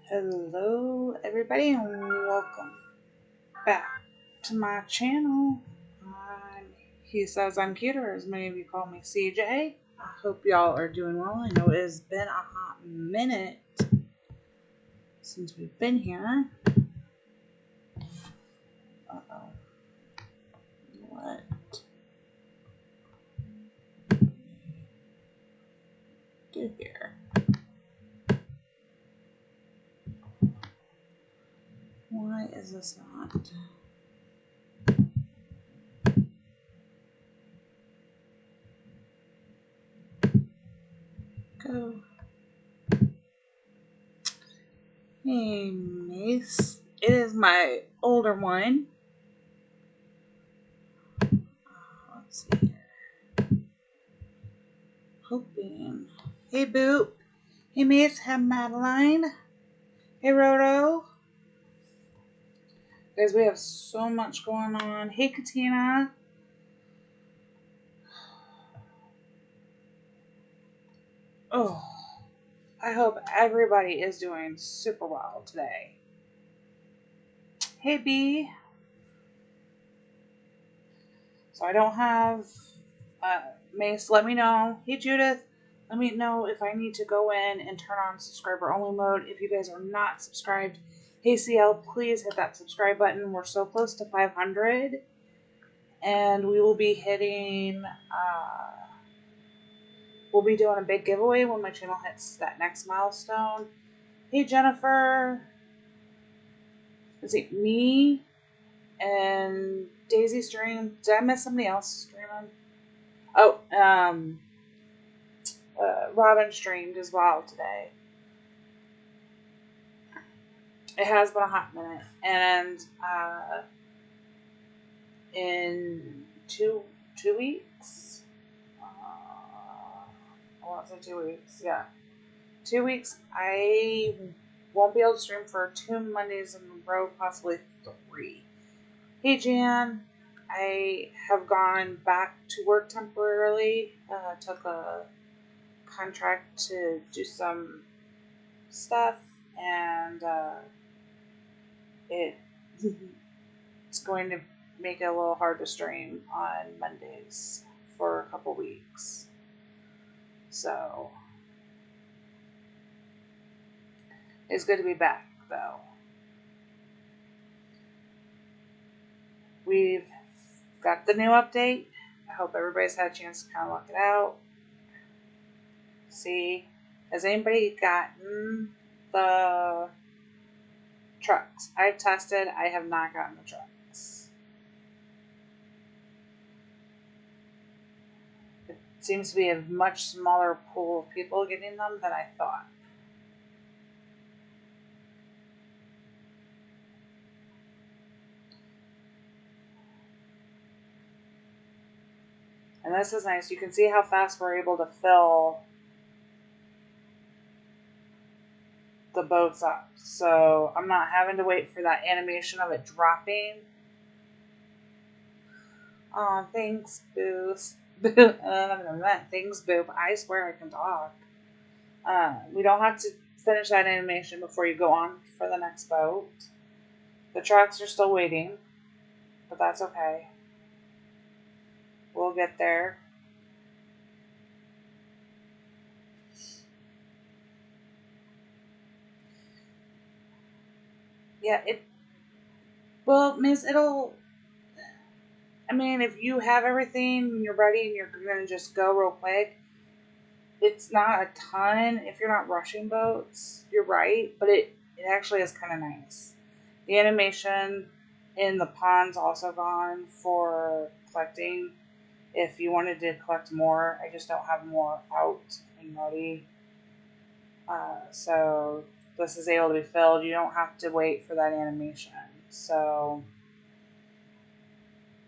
Hello everybody and welcome back to my channel. He says I'm cute, or as many of you call me CJ. I hope y'all are doing well. I know it has been a hot minute since we've been here. Uh-oh. What? Do here. Why is this not? Go. Hey, Mace. It is my older one. Let's see here. Hoping. Hey, Boop. Hey, Mace. Hey, Madeline. Hey, Roto. Guys, we have so much going on. Hey, Katina. Oh, I hope everybody is doing super well today. Hey, B. So I don't have Mace. Let me know. Hey, Judith. Let me know if I need to go in and turn on subscriber only mode. If you guys are not subscribed, hey, CL, please hit that subscribe button. We're so close to 500. And we will be hitting... we'll be doing a big giveaway when my channel hits that next milestone. Hey, Jennifer. Is it me and Daisy stream? Did I miss somebody else streaming? Oh, Robin streamed as well today. It has been a hot minute, and in two weeks, I want to say 2 weeks, yeah. 2 weeks, I won't be able to stream for 2 Mondays in a row, possibly 3. Hey, Jan. I have gone back to work temporarily. Took a contract to do some stuff, and it's going to make it a little hard to stream on Mondays for a couple weeks. So it's good to be back, though. We've got the new update. I hope everybody's had a chance to kind of look it out. See, has anybody gotten the trucks? I've tested. I have not gotten the trucks. It seems to be a much smaller pool of people getting them than I thought. And this is nice. You can see how fast we're able to fill the boats up. So I'm not having to wait for that animation of it dropping. Oh, thanks, Boost. Thanks, Boop. I swear I can talk. We don't have to finish that animation before you go on for the next boat. The trucks are still waiting, but that's okay. We'll get there. Yeah, well, Miss, I mean, if you have everything and you're ready and you're going to just go real quick, it's not a ton if you're not rushing boats. You're right, but it actually is kind of nice. The animation in the pond's also gone for collecting. If you wanted to collect more, I just don't have more out and ready. So this is able to be filled. You don't have to wait for that animation. So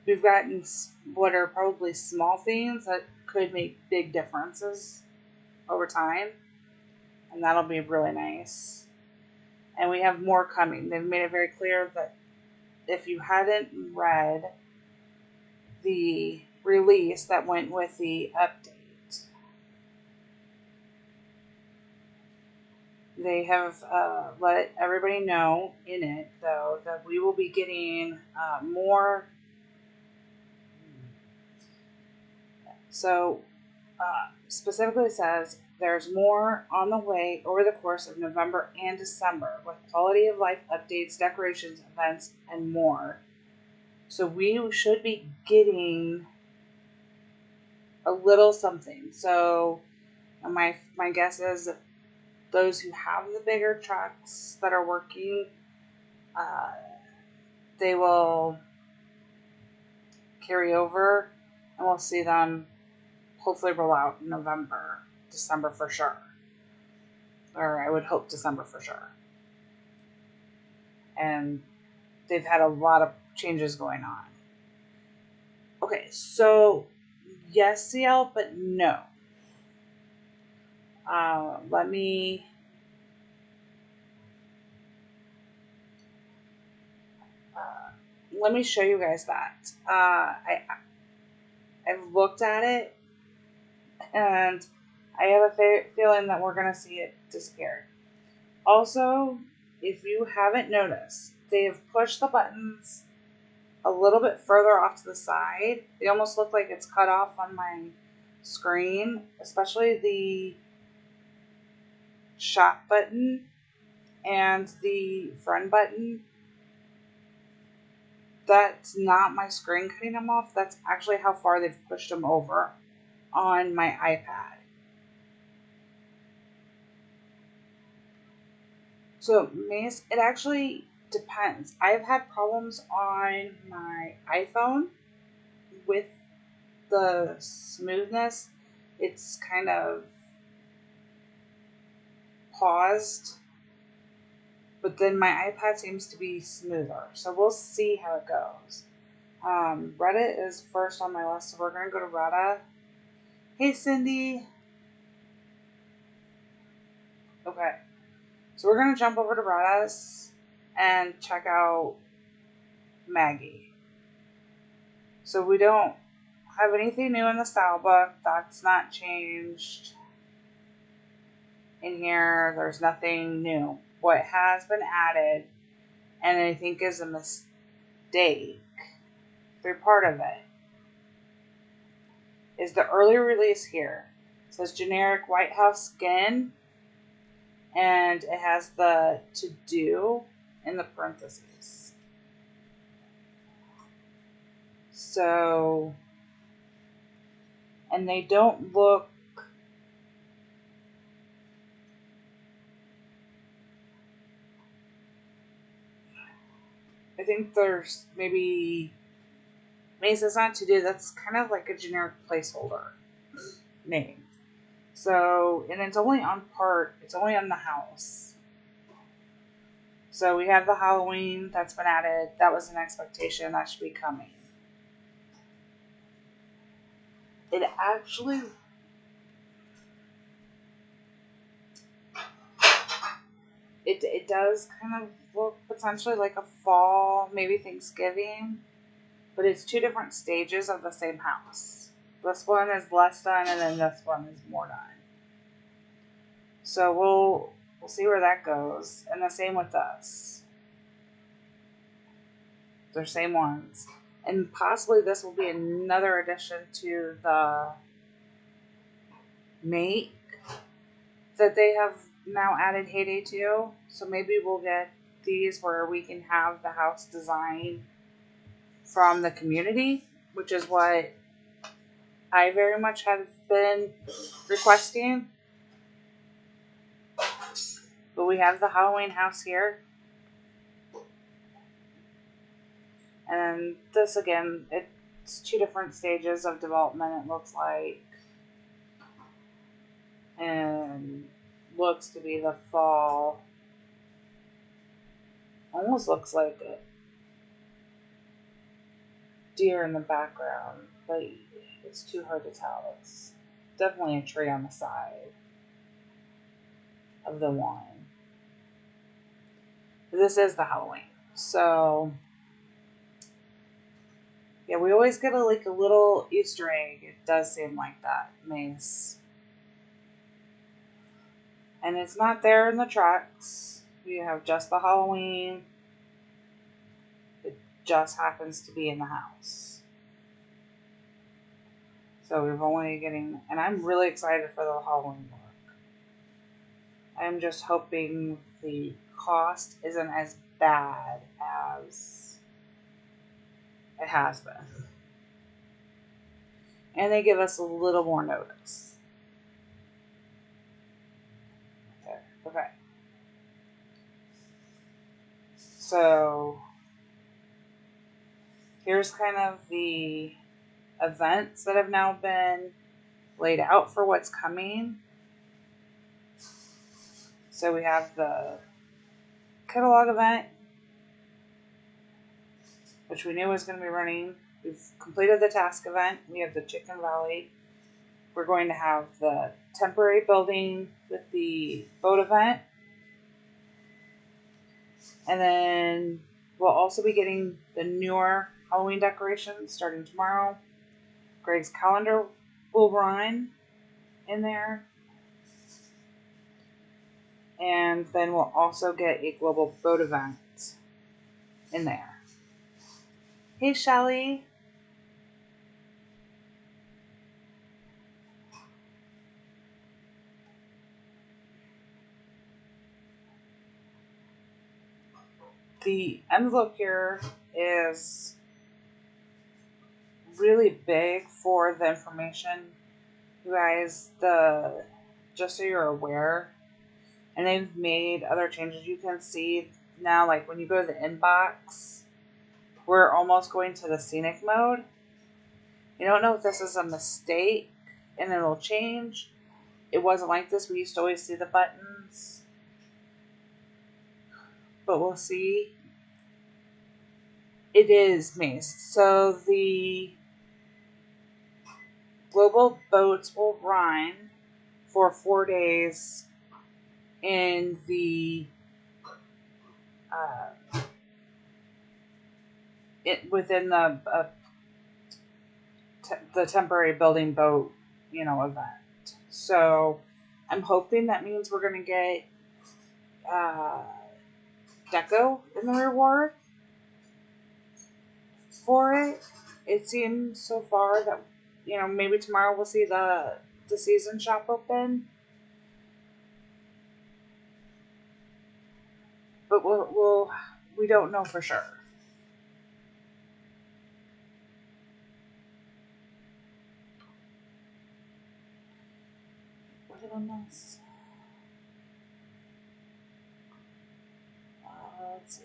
we've gotten what are probably small things that could make big differences over time. And that'll be really nice. And we have more coming. They've made it very clear that if you hadn't read the release that went with the update, They have let everybody know in it, though, that we will be getting more. So, specifically says there's more on the way over the course of November and December with quality of life updates, decorations, events, and more. So, we should be getting a little something. So, my guess is that those who have the bigger trucks that are working, uh, they will carry over, and we'll see them hopefully roll out in November, December for sure. Or I would hope December for sure. And they've had a lot of changes going on. Okay, so yes, CL, but no. Let me show you guys that. I've looked at it, and I have a feeling that we're going to see it disappear. Also, if you haven't noticed, they have pushed the buttons a little bit further off to the side. They almost look like it's cut off on my screen, especially the shop button and the friend button. That's not my screen cutting them off. That's actually how far they've pushed them over on my iPad. So, Mace, it actually depends. I've had problems on my iPhone with the smoothness. It's kind of paused, but then my iPad seems to be smoother. So we'll see how it goes. Reddit is first on my list, so we're going to go to Reddit. Hey, Cindy. Okay. So we're going to jump over to Reddit and check out Maggie. So we don't have anything new in the style book. That's not changed. In here, there's nothing new. What has been added, and I think is a mistake, they're part of it, is the early release here. It says generic White House skin, and it has the to do in the parentheses. So, and they don't look, I think there's maybe, Mace's not to do, that's kind of like a generic placeholder name. So, and it's only on the house. So we have the Halloween that's been added. That was an expectation. That should be coming. It actually, it does kind of look potentially like a fall, maybe Thanksgiving, but it's two different stages of the same house. This one is less done, and then this one is more done. So we'll see where that goes, and the same with us. They're same ones, and possibly this will be another addition to the make that they have now added Heyday to. So maybe we'll get these where we can have the house design from the community, which is what I very much have been requesting. But we have the Halloween house here. And this again, it's two different stages of development, it looks like. And looks to be the fall. Almost looks like a deer in the background, but it's too hard to tell. It's definitely a tree on the side of the one. This is the Halloween. So, yeah, we always get a little Easter egg. It does seem like that, Mace. And it's not there in the trucks. We have just the Halloween. It just happens to be in the house. So we're only getting, and I'm really excited for the Halloween look. I'm just hoping the cost isn't as bad as it has been. And they give us a little more notice. Okay. So here's kind of the events that have now been laid out for what's coming. So we have the catalog event, which we knew was going to be running. We've completed the task event. We have the Chicken Valley. We're going to have the temporary building with the boat event. And then we'll also be getting the newer Halloween decorations starting tomorrow. Greg's calendar will run in there. And then we'll also get a global boat event in there. Hey, Shelly. The envelope here is really big for the information. You guys, just so you're aware, and they've made other changes. You can see now, like when you go to the inbox, we're almost going to the scenic mode. You don't know if this is a mistake and it'll change. It wasn't like this. We used to always see the buttons, but we'll see. It is Mace. So the global boats will run for 4 days in the within the temporary building boat, event. So I'm hoping that means we're gonna get deco in the reward for it. It seems so far that maybe tomorrow we'll see the season shop open, but we don't know for sure. What did I miss? Let's see.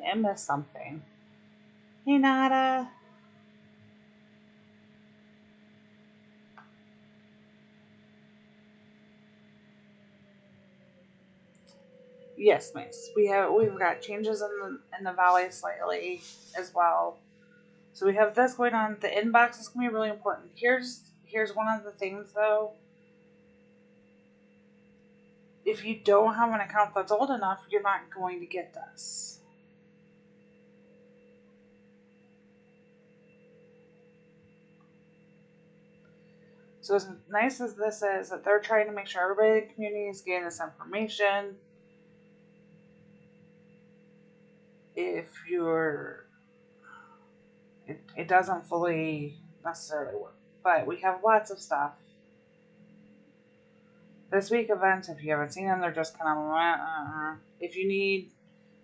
I missed something. Hey, Nada. Yes, Mace. We've got changes in the valley slightly as well. So we have this going on. The inbox is gonna be really important. Here's one of the things though. If you don't have an account that's old enough, you're not going to get this. So as nice as this is, that they're trying to make sure everybody in the community is getting this information. If it doesn't fully necessarily work, but we have lots of stuff. This week events, if you haven't seen them, they're just kind of If you need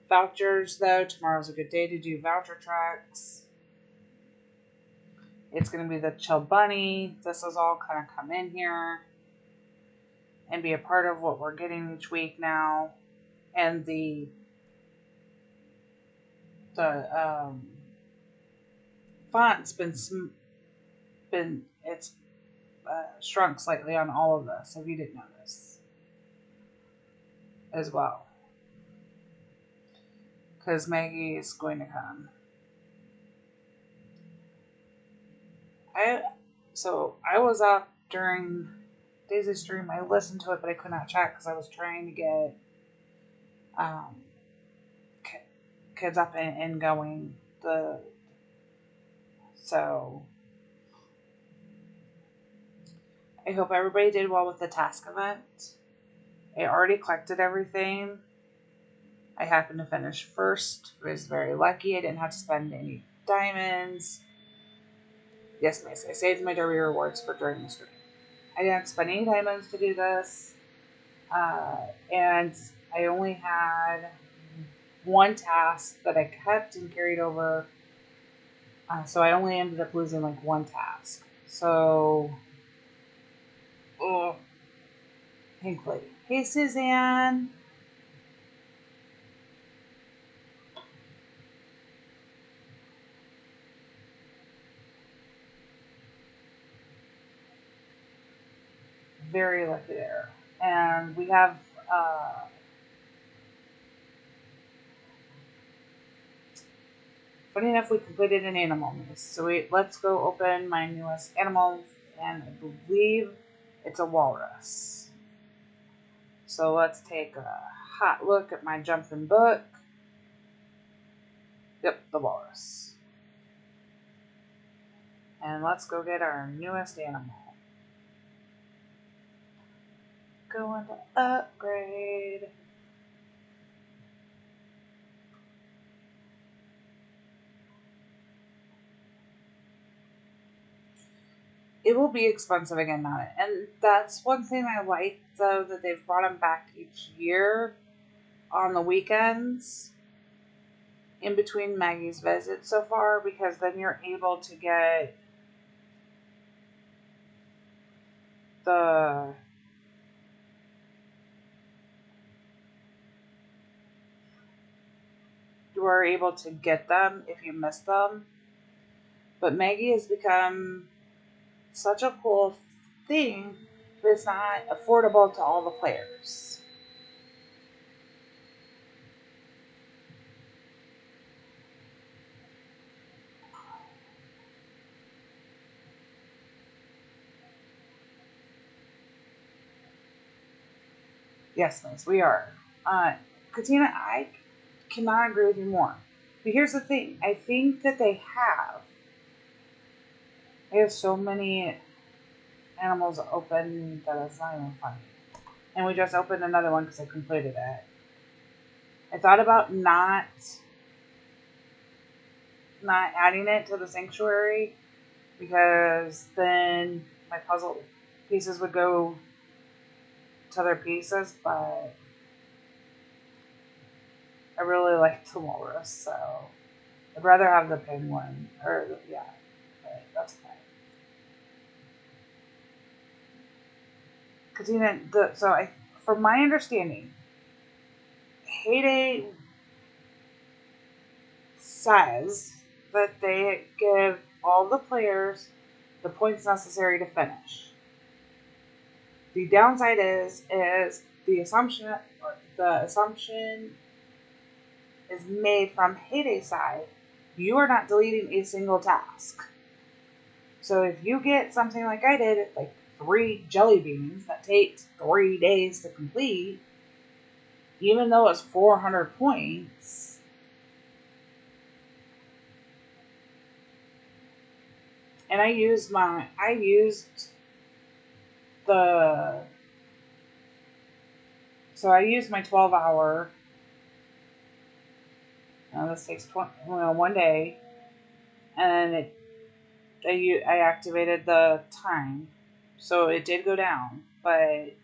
vouchers, though, tomorrow's a good day to do voucher tracks. It's going to be the Chill Bunny. This is all kind of come in here and be a part of what we're getting each week now. And the font's been shrunk slightly on all of this, if you didn't notice, as well. Because Maggie is going to come. I was up during Daisy's stream. I listened to it, but I could not chat because I was trying to get kids up and going. So I hope everybody did well with the task event. I already collected everything. I happened to finish first. I was very lucky. I didn't have to spend any diamonds. Yes, miss. I saved my derby rewards for during the stream. I didn't have to spend any diamonds to do this. And I only had one task that I kept and carried over. So I only ended up losing like one task. So, Pink Lady. Hey, Suzanne. Very lucky there. And we have funny enough, we completed an animal maze. So let's go open my newest animal, and I believe it's a walrus. So let's take a hot look at my jumping book. Yep, the walrus. And let's go get our newest animal. Going to upgrade. It will be expensive again now. And that's one thing I like, though, that they've brought them back each year on the weekends in between Maggie's visits so far, because then you're able to get you are able to get them if you miss them. But Maggie has become such a cool thing, but it's not affordable to all the players. Yes, miss, we are. Katina, I cannot agree with you more. But here's the thing. I think that they have so many animals open that it's not even funny. And we just opened another one because I completed it. I thought about not adding it to the sanctuary, because then my puzzle pieces would go to other pieces, but I really like the walrus, so I'd rather have the penguin, but that's fine. Katina, from my understanding, Heyday says that they give all the players the points necessary to finish. The downside is the assumption is made from Heyday's side. You are not deleting a single task. So if you get something like I did, like 3 jelly beans that takes 3 days to complete, even though it's 400 points, and I used my 12-hour. This takes 1 day, and I activated the time, so it did go down, but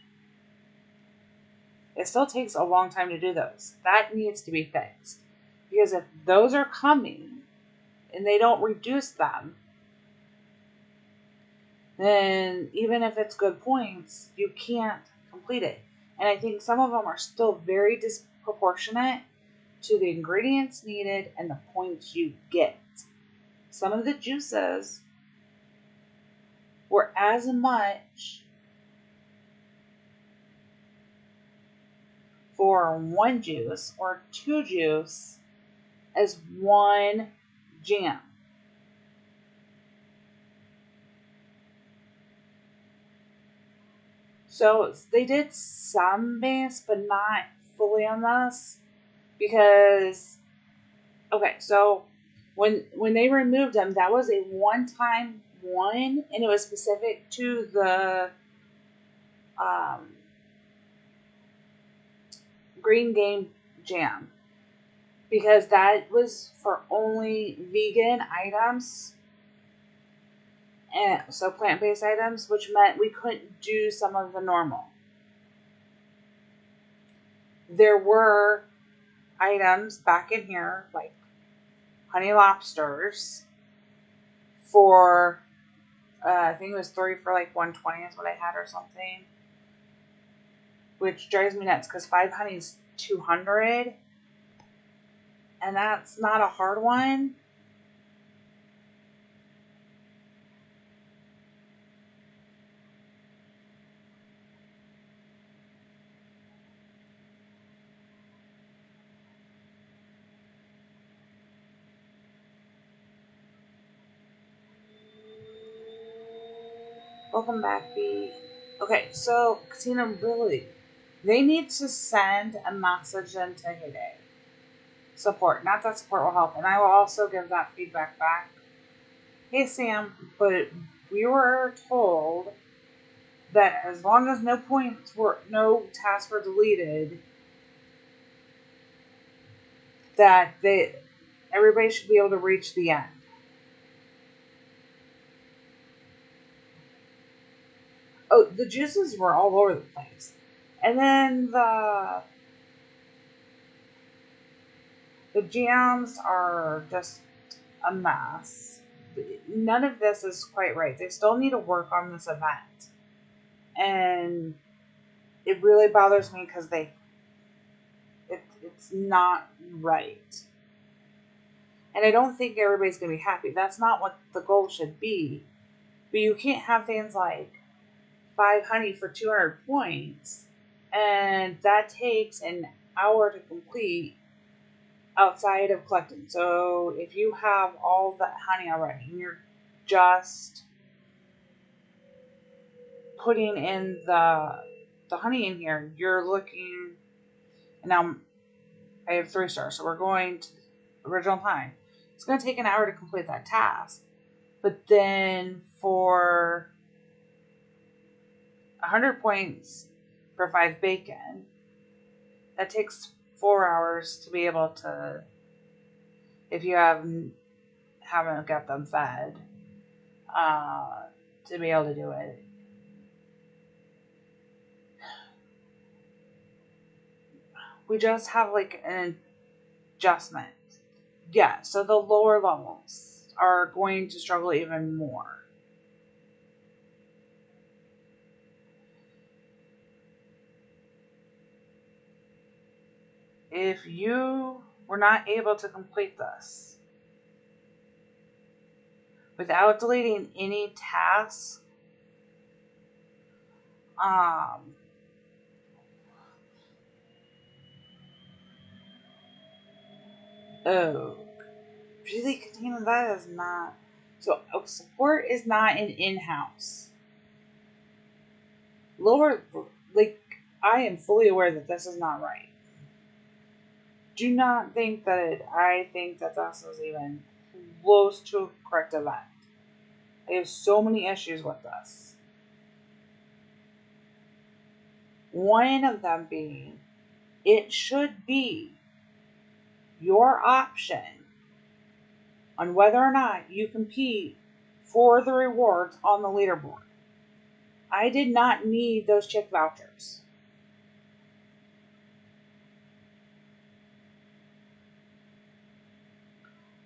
it still takes a long time to do those. That needs to be fixed, because if those are coming and they don't reduce them, then even if it's good points, you can't complete it. And I think some of them are still very disproportionate to the ingredients needed and the points you get. Some of the juices were as much for 1 juice or 2 juice as 1 jam. So they did some base, but not fully on this, because Okay, so when they removed them, that was a one-time one, and it was specific to the um, green game jam because that was for only vegan items and so plant-based items, which meant we couldn't do some of the normal. There were items back in here like honey lobsters for I think it was 3 for like 120 is what I had or something, which drives me nuts because 5 honey's 200, and that's not a hard one. Welcome back, B. Okay, so Casino really, they need to send a message into Heyday support. Not that support will help, and I will also give that feedback back. Hey Sam, but we were told that as long as no tasks were deleted, that everybody should be able to reach the end. Oh, the juices were all over the place, and then the jams are just a mess. None of this is quite right. They still need to work on this event, and it really bothers me because it's not right. And I don't think everybody's going to be happy. That's not what the goal should be. But you can't have things like 5 honey for 200 points, and that takes an hour to complete outside of collecting. So if you have all that honey already and you're just putting in the honey in here, you're looking, and now I have 3 stars, so we're going to original time. It's going to take an hour to complete that task. But then for 100 points for 5 bacon, that takes 4 hours to be able to, if you haven't got them fed, to be able to do it. We just have like an adjustment. Yeah, so the lower levels are going to struggle even more. If you were not able to complete this without deleting any tasks, oh, really, Katina, that is not. So, support is not an in-house. Lower, like, I am fully aware that this is not right. Do not think that I think that this is even close to a correct event. I have so many issues with this. One of them being, it should be your option on whether or not you compete for the rewards on the leaderboard. I did not need those chick vouchers.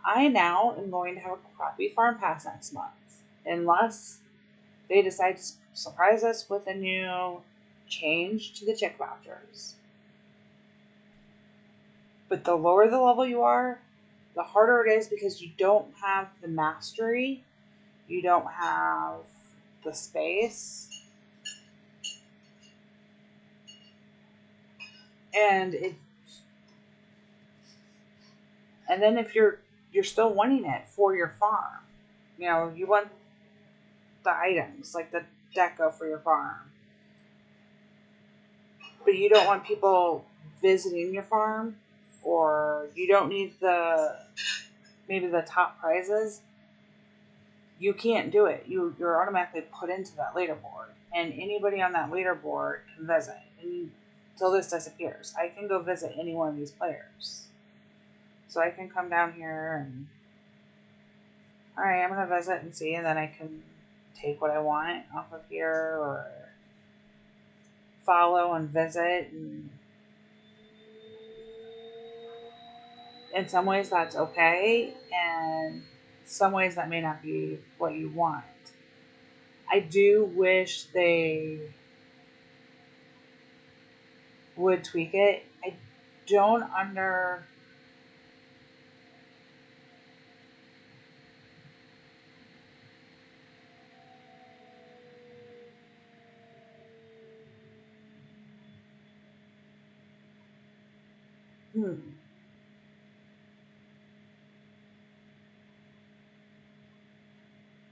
I now am going to have a crappy farm pass next month. Unless they decide to surprise us with a new change to the chick vouchers. But the lower the level you are, the harder it is because you don't have the mastery, you don't have the space, and then if you're still wanting it for your farm, you want the items like the deco for your farm, but you don't want people visiting your farm. or you don't need maybe the top prizes, you can't do it. You're automatically put into that leaderboard, and anybody on that leaderboard can visit until this disappears. I can go visit any one of these players, so I can come down here and all right, I'm gonna visit and see, and then I can take what I want off of here or follow and visit. And in some ways that's okay, and some ways that may not be what you want. I do wish they would tweak it. I don't under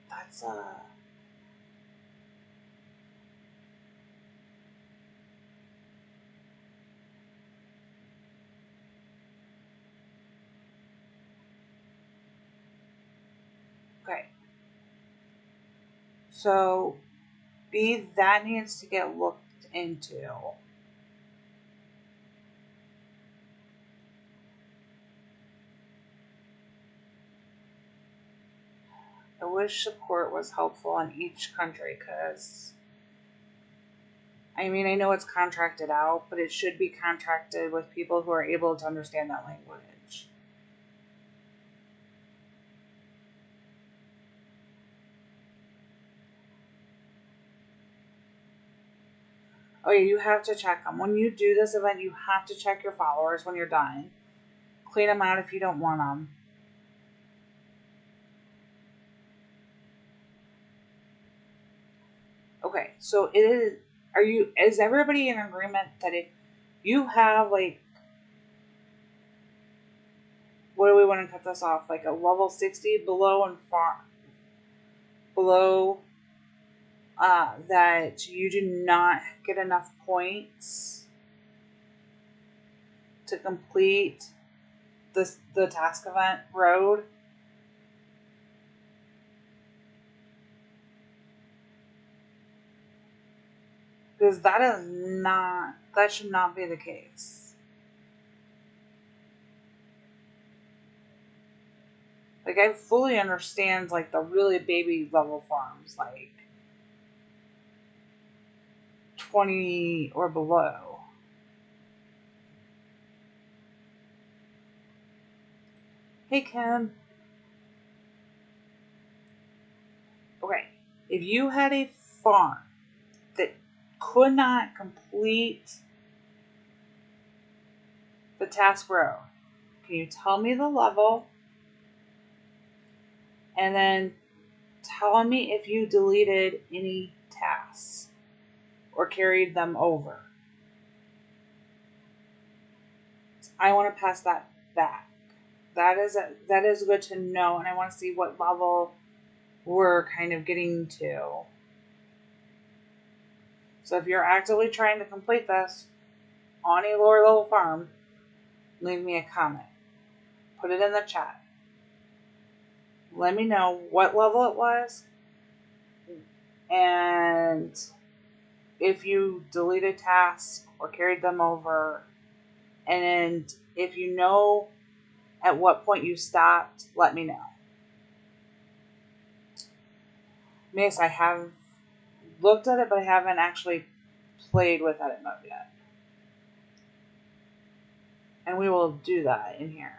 that's okay. So that needs to get looked into. I wish support was helpful in each country because, I mean, I know it's contracted out, but it should be contracted with people who are able to understand that language. Oh, yeah, you have to check them. When you do this event, you have to check your followers when you're done. Clean them out if you don't want them. Okay, so is everybody in agreement that if you have, like, what do we want to cut this off? Like a level 60 below and far below, that you do not get enough points to complete the task event road? Because that should not be the case. Like, I fully understand, like, the really baby level farms, like 20 or below. Hey, Kim. Okay, if you had a farm that could not complete the task row, can you tell me the level? And then tell me if you deleted any tasks or carried them over. I want to pass that back. That is good to know, and I want to see what level we're kind of getting to. So if you're actively trying to complete this on a lower level farm, leave me a comment. Put it in the chat. Let me know what level it was and if you deleted tasks or carried them over. And if you know at what point you stopped, let me know. Miss, I have looked at it, but I haven't actually played with edit mode yet. And we will do that in here.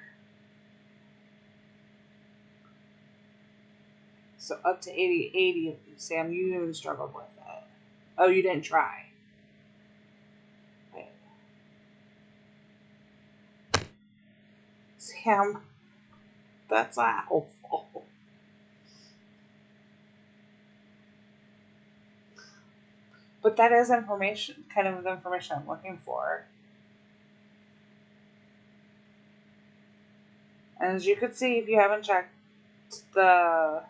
So up to 80, Sam, you even struggled with it. Oh, you didn't try. Wait. Sam, that's not helpful. But that is information, kind of the information I'm looking for. And as you could see, if you haven't checked the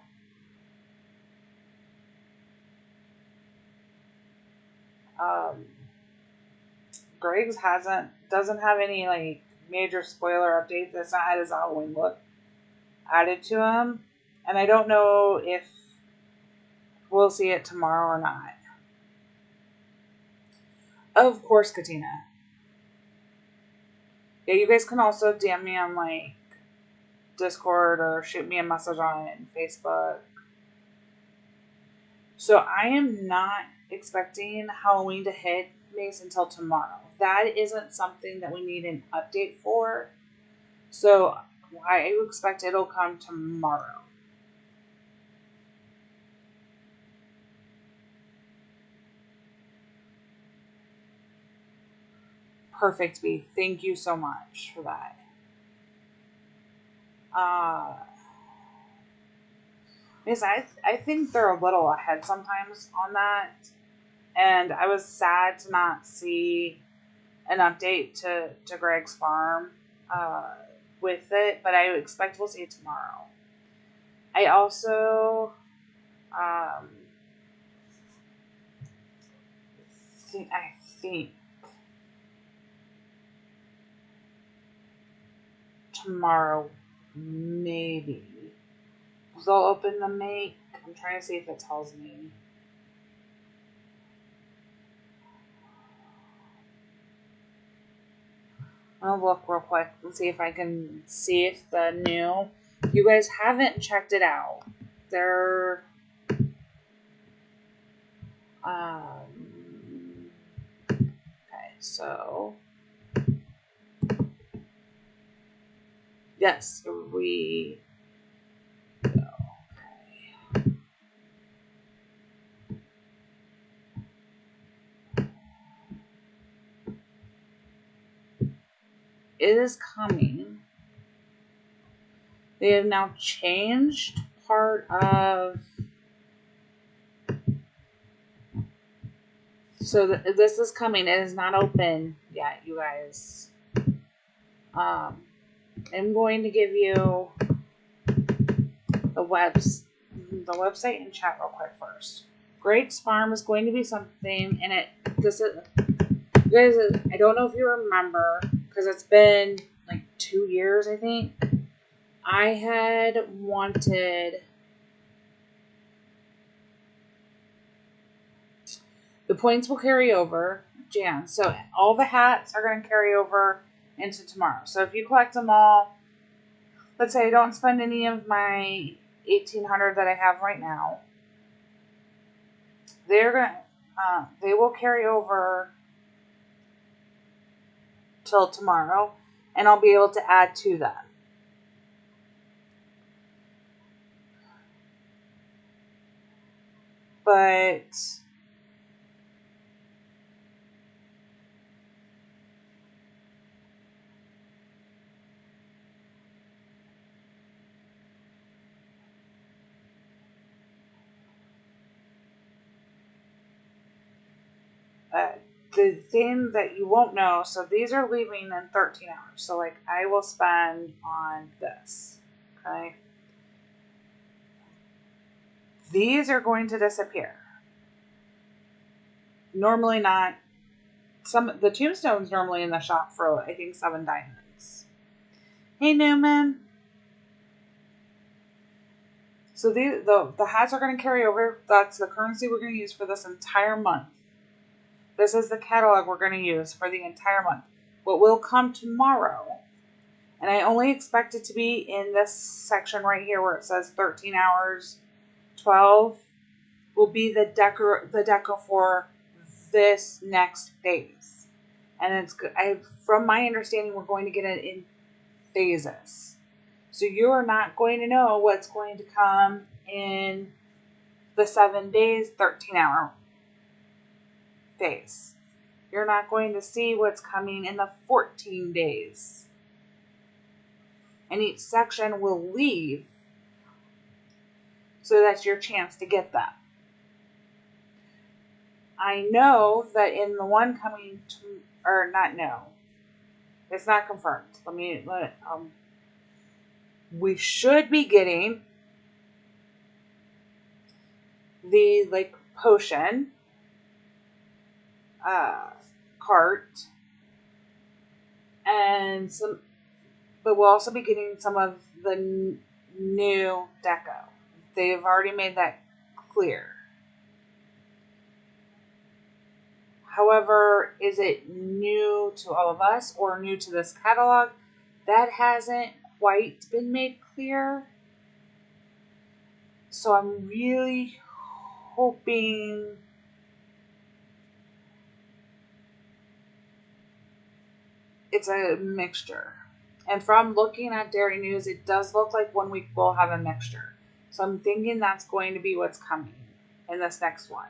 Greg's doesn't have any, like, major spoiler updates. That's not his Halloween look added to him. And I don't know if we'll see it tomorrow or not. Of course, Katina. Yeah, you guys can also DM me on like Discord or shoot me a message on Facebook. So I am not expecting Halloween to hit Mace until tomorrow. That isn't something that we need an update for. So I expect it'll come tomorrow. Perfect, B. Thank you so much for that. Because I think they're a little ahead sometimes on that. And I was sad to not see an update to Greg's farm with it, but I expect we'll see it tomorrow. I also I think tomorrow maybe they'll open the make. I'm trying to see if it tells me. I'll look real quick and see if I can see if the new. You guys haven't checked it out. They're okay, so yes, we go. Okay. It is coming. They have now changed part of. So this is coming. It is not open yet, you guys. I'm going to give you the website and chat real quick first. Greg's Farm is going to be something, and this is, you guys. I don't know if you remember because it's been like 2 years, I think. I had wanted the points will carry over, Jan. So all the hats are going to carry over into tomorrow. So if you collect them all, let's say I don't spend any of my 1,800 that I have right now, they will carry over till tomorrow, and I'll be able to add to them. But the thing that you won't know, so these are leaving in 13 hours. So like I will spend on this. Okay. These are going to disappear. Normally not. The tombstone's normally in the shop for I think 7 diamonds. Hey Newman. So the hats are going to carry over. That's the currency we're going to use for this entire month. This is the catalog we're going to use for the entire month. What will come tomorrow, and I only expect it to be in this section right here where it says 13 hours, 12, will be the deco for this next phase. And from my understanding, we're going to get it in phases. So you're not going to know what's going to come in the 7 days, 13-hour phase. You're not going to see what's coming in the 14 days. And each section will leave. So that's your chance to get them. I know that in the one coming it's not confirmed. We should be getting the potion cart, and but we'll also be getting some of the new deco. They've already made that clear. However, is it new to all of us or new to this catalog? That hasn't quite been made clear. So I'm really hoping it's a mixture. And from looking at Dairy News, it does look like 1 week we'll have a mixture. So I'm thinking that's going to be what's coming in this next one.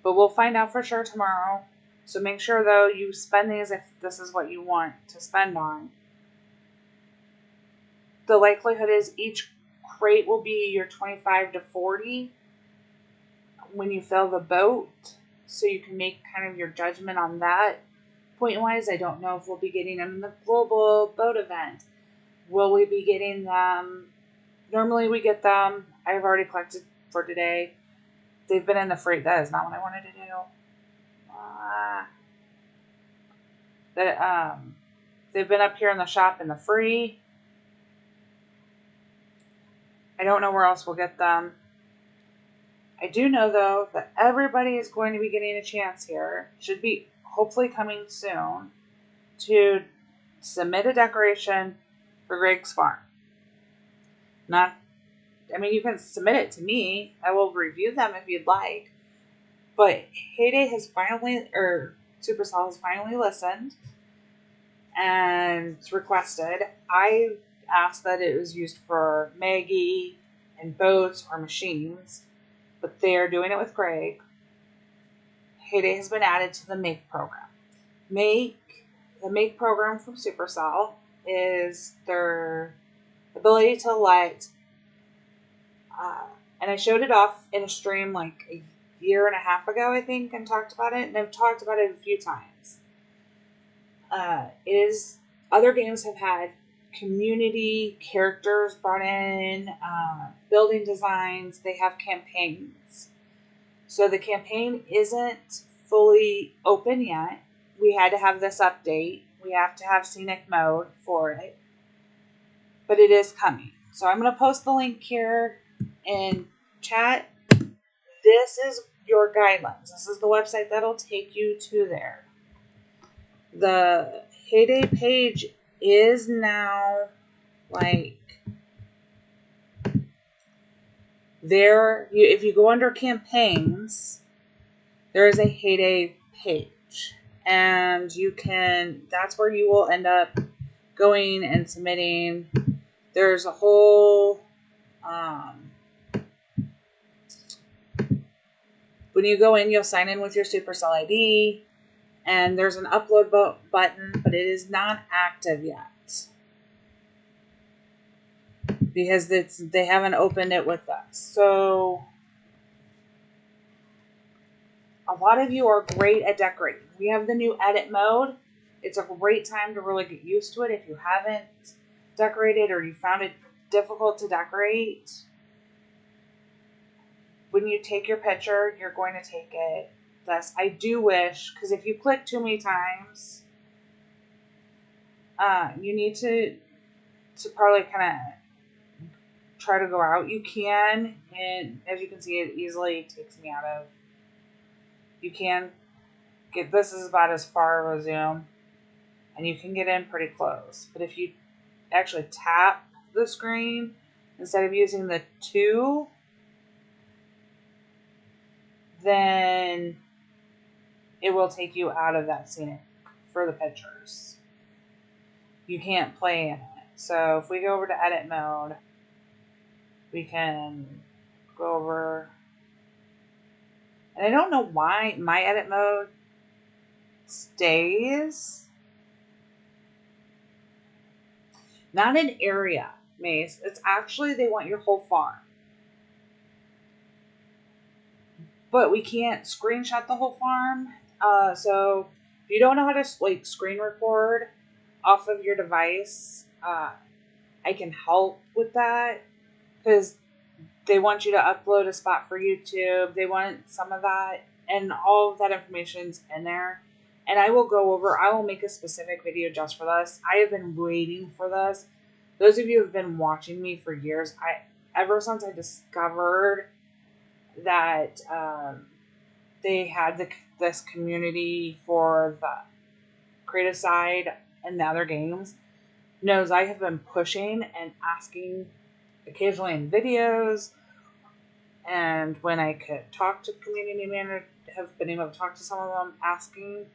But we'll find out for sure tomorrow. So make sure, though, you spend these if this is what you want to spend on. The likelihood is each crate will be your 25 to 40 when you fill the boat. So you can make kind of your judgment on that. Point-wise, I don't know if we'll be getting them in the global boat event. Will we be getting them? Normally we get them. I've already collected for today. They've been in the freight. That is not what I wanted to do. They've been up here in the shop in the free. I don't know where else we'll get them. I do know, though, that everybody is going to be getting a chance here. Should be hopefully coming soon to submit a decoration for Greg's farm. You can submit it to me. I will review them if you'd like. But Heyday has Supercell has finally listened and requested. I asked that it was used for Maggie and boats or machines, but they are doing it with Greg. Heyday has been added to the Make program. The Make program from Supercell is their ability to let, and I showed it off in a stream like a year and a half ago, I think, and talked about it, and I've talked about it a few times. Other games have had community characters brought in, building designs. They have campaigns. So the campaign isn't fully open yet. We had to have this update. We have to have scenic mode for it. But it is coming. So I'm going to post the link here in chat. This is your guidelines. This is the website that'll take you to there. The Heyday page is now there. If you go under campaigns, there is a Heyday page, and that's where you will end up going and submitting. There's a whole when you go in, you'll sign in with your Supercell ID, and there's an upload button, but it is not active yet because they haven't opened it with us. So a lot of you are great at decorating. We have the new edit mode. It's a great time to really get used to it if you haven't decorated or you found it difficult to decorate. When you take your picture, you're going to take it. Thus, I do wish, because if you click too many times, you need to probably kind of try to go out. You can, and as you can see, it easily takes me out of. You can get, this is about as far of a zoom, and you can get in pretty close. But if you actually tap the screen instead of using the 2, then it will take you out of that scenic for the pictures. You can't play in it. So if we go over to edit mode, we can go over, and I don't know why my edit mode stays. Not an area, Mace. It's actually, they want your whole farm. But we can't screenshot the whole farm. So if you don't know how to screen record off of your device, I can help with that, because they want you to upload a spot for YouTube. They want some of that, and all of that information's in there. And I will make a specific video just for this. I have been waiting for this. Those of you who have been watching me for years, ever since I discovered that they had this community for the creative side and the other games, knows I have been pushing and asking occasionally in videos, and when I could talk to community managers, have been able to talk to some of them asking.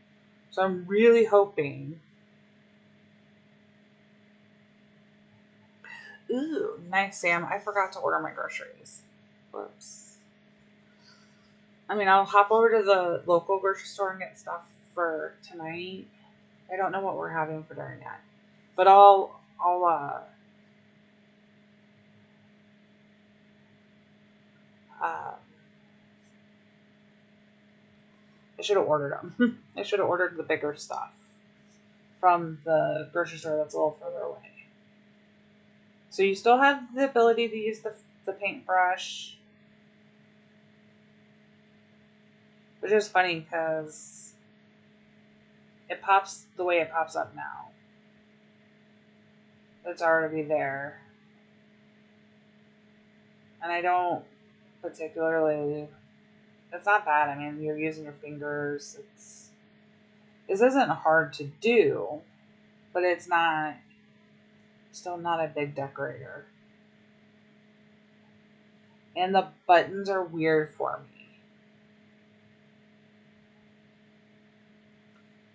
So I'm really hoping. Ooh, nice, Sam. I forgot to order my groceries. Whoops. I mean, I'll hop over to the local grocery store and get stuff for tonight. I don't know what we're having for dinner yet, but I should have ordered them. I should have ordered the bigger stuff from the grocery store that's a little further away. So you still have the ability to use the paintbrush, which is funny because it pops the way it pops up now. It's already there. And I don't particularly... It's not bad. I mean, you're using your fingers. This isn't hard to do, but it's not... Still not a big decorator. And the buttons are weird for me.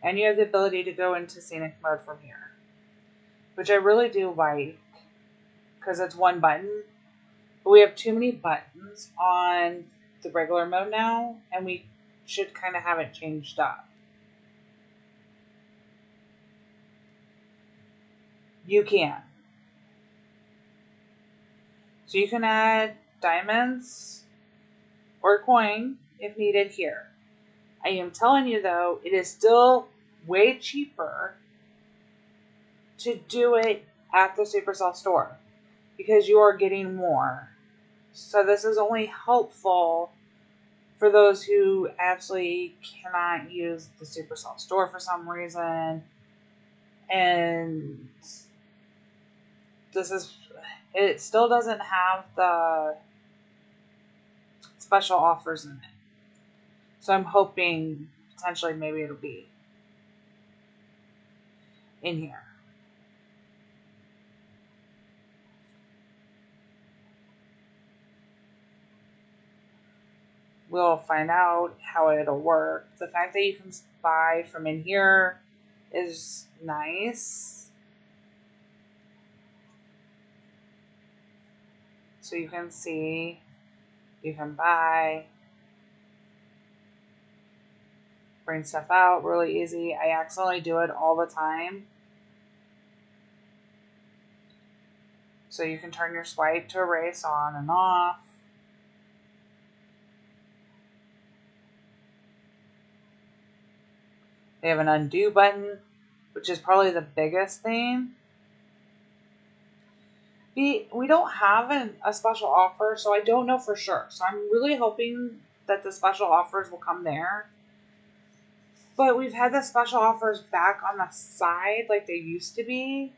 And you have the ability to go into scenic mode from here, which I really do like because it's one button. But we have too many buttons on the regular mode now, and we should kind of have it changed up. You can. So you can add diamonds or coin if needed here. I am telling you though, it is still way cheaper to do it at the Supercell store because you are getting more. So this is only helpful for those who absolutely cannot use the Supercell store for some reason. And it still doesn't have the special offers in it. So I'm hoping potentially maybe it'll be in here. We'll find out how it'll work. The fact that you can buy from in here is nice. So you can see, you can buy, bring stuff out really easy. I accidentally do it all the time. So you can turn your swipe to erase on and off. They have an undo button, which is probably the biggest thing. We don't have a special offer, so I don't know for sure. So I'm really hoping that the special offers will come there. But we've had the special offers back on the side like they used to be.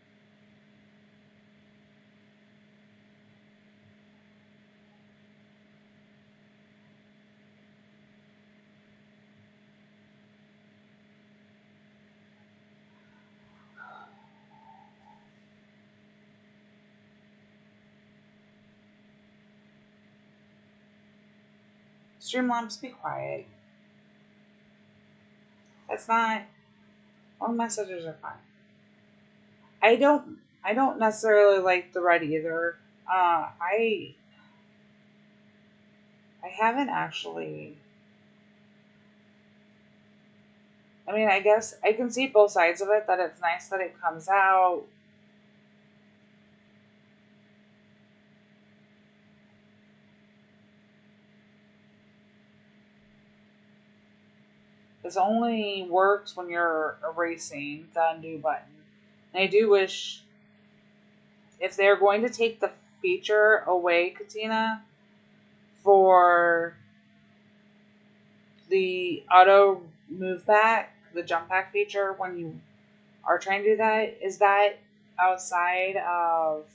Streamlabs, be quiet. That's not... All messages are fine. I don't necessarily like the red either. I haven't actually... I mean, I guess I can see both sides of it, that it's nice that it comes out. This only works when you're erasing the undo button. And I do wish, if they're going to take the feature away, Katina, for the auto move back, the jump pack feature when you are trying to do that, is that outside of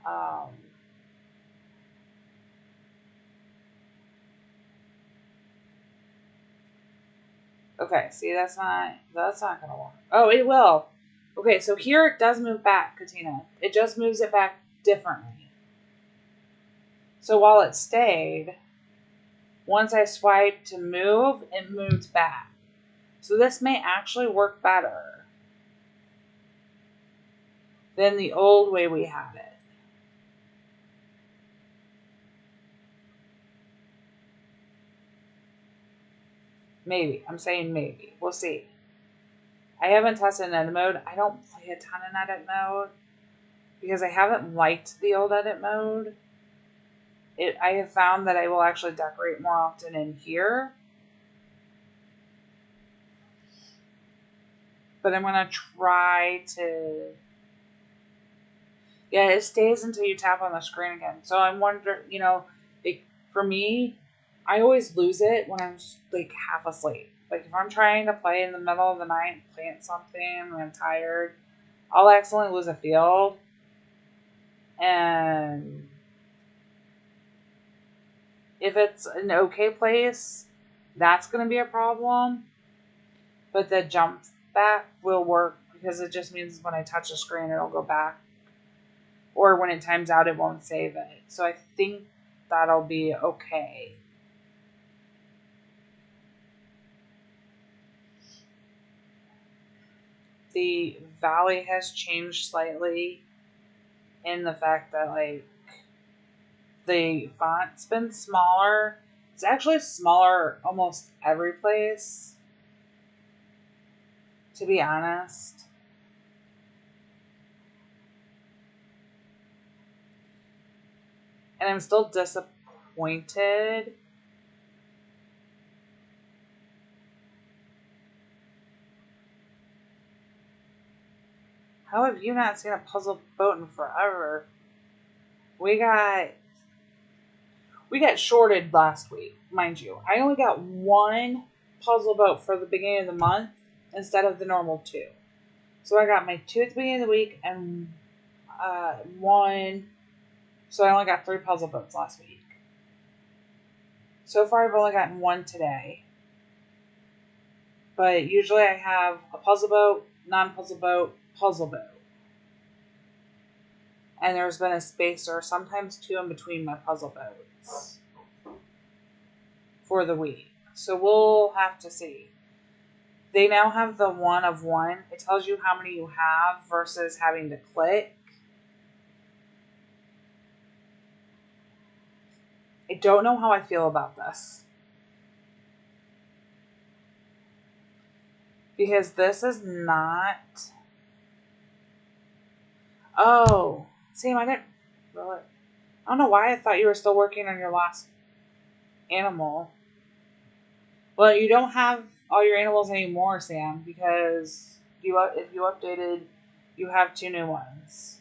um, okay, see, that's not gonna work. Oh, it will. Okay, so here it does move back, Katina. It just moves it back differently. So while it stayed, once I swipe to move, it moves back. So this may actually work better than the old way we had it. Maybe. I'm saying maybe. We'll see. I haven't tested edit mode. I don't play a ton in edit mode because I haven't liked the old edit mode. I have found that I will actually decorate more often in here. But I'm going to try to... Yeah, it stays until you tap on the screen again. So I'm wondering, like, for me, I always lose it when I'm like half asleep. Like if I'm trying to play in the middle of the night, plant something, and I'm tired, I'll accidentally lose a field. And if it's an okay place, that's going to be a problem. But the jump back will work because it just means when I touch the screen, it'll go back. Or when it times out, it won't save it. So I think that'll be okay. The valley has changed slightly in the fact that, like, the font's been smaller. It's actually smaller almost every place, to be honest. And I'm still disappointed. How have you not seen a puzzle boat in forever? We got shorted last week, mind you. I only got one puzzle boat for the beginning of the month instead of the normal 2. So I got my 2 at the beginning of the week and 1. So I only got 3 puzzle boats last week. So far I've only gotten 1 today. But usually I have a puzzle boat, non-puzzle boat, puzzle boat. And there's been a space or sometimes 2 in between my puzzle boats for the week. So we'll have to see. They now have the 1 of 1. It tells you how many you have versus having to click. I don't know how I feel about this. Because this is not... Oh, Sam, I didn't really... I don't know why I thought you were still working on your last animal. Well, you don't have all your animals anymore, Sam, because if you updated, you have 2 new ones.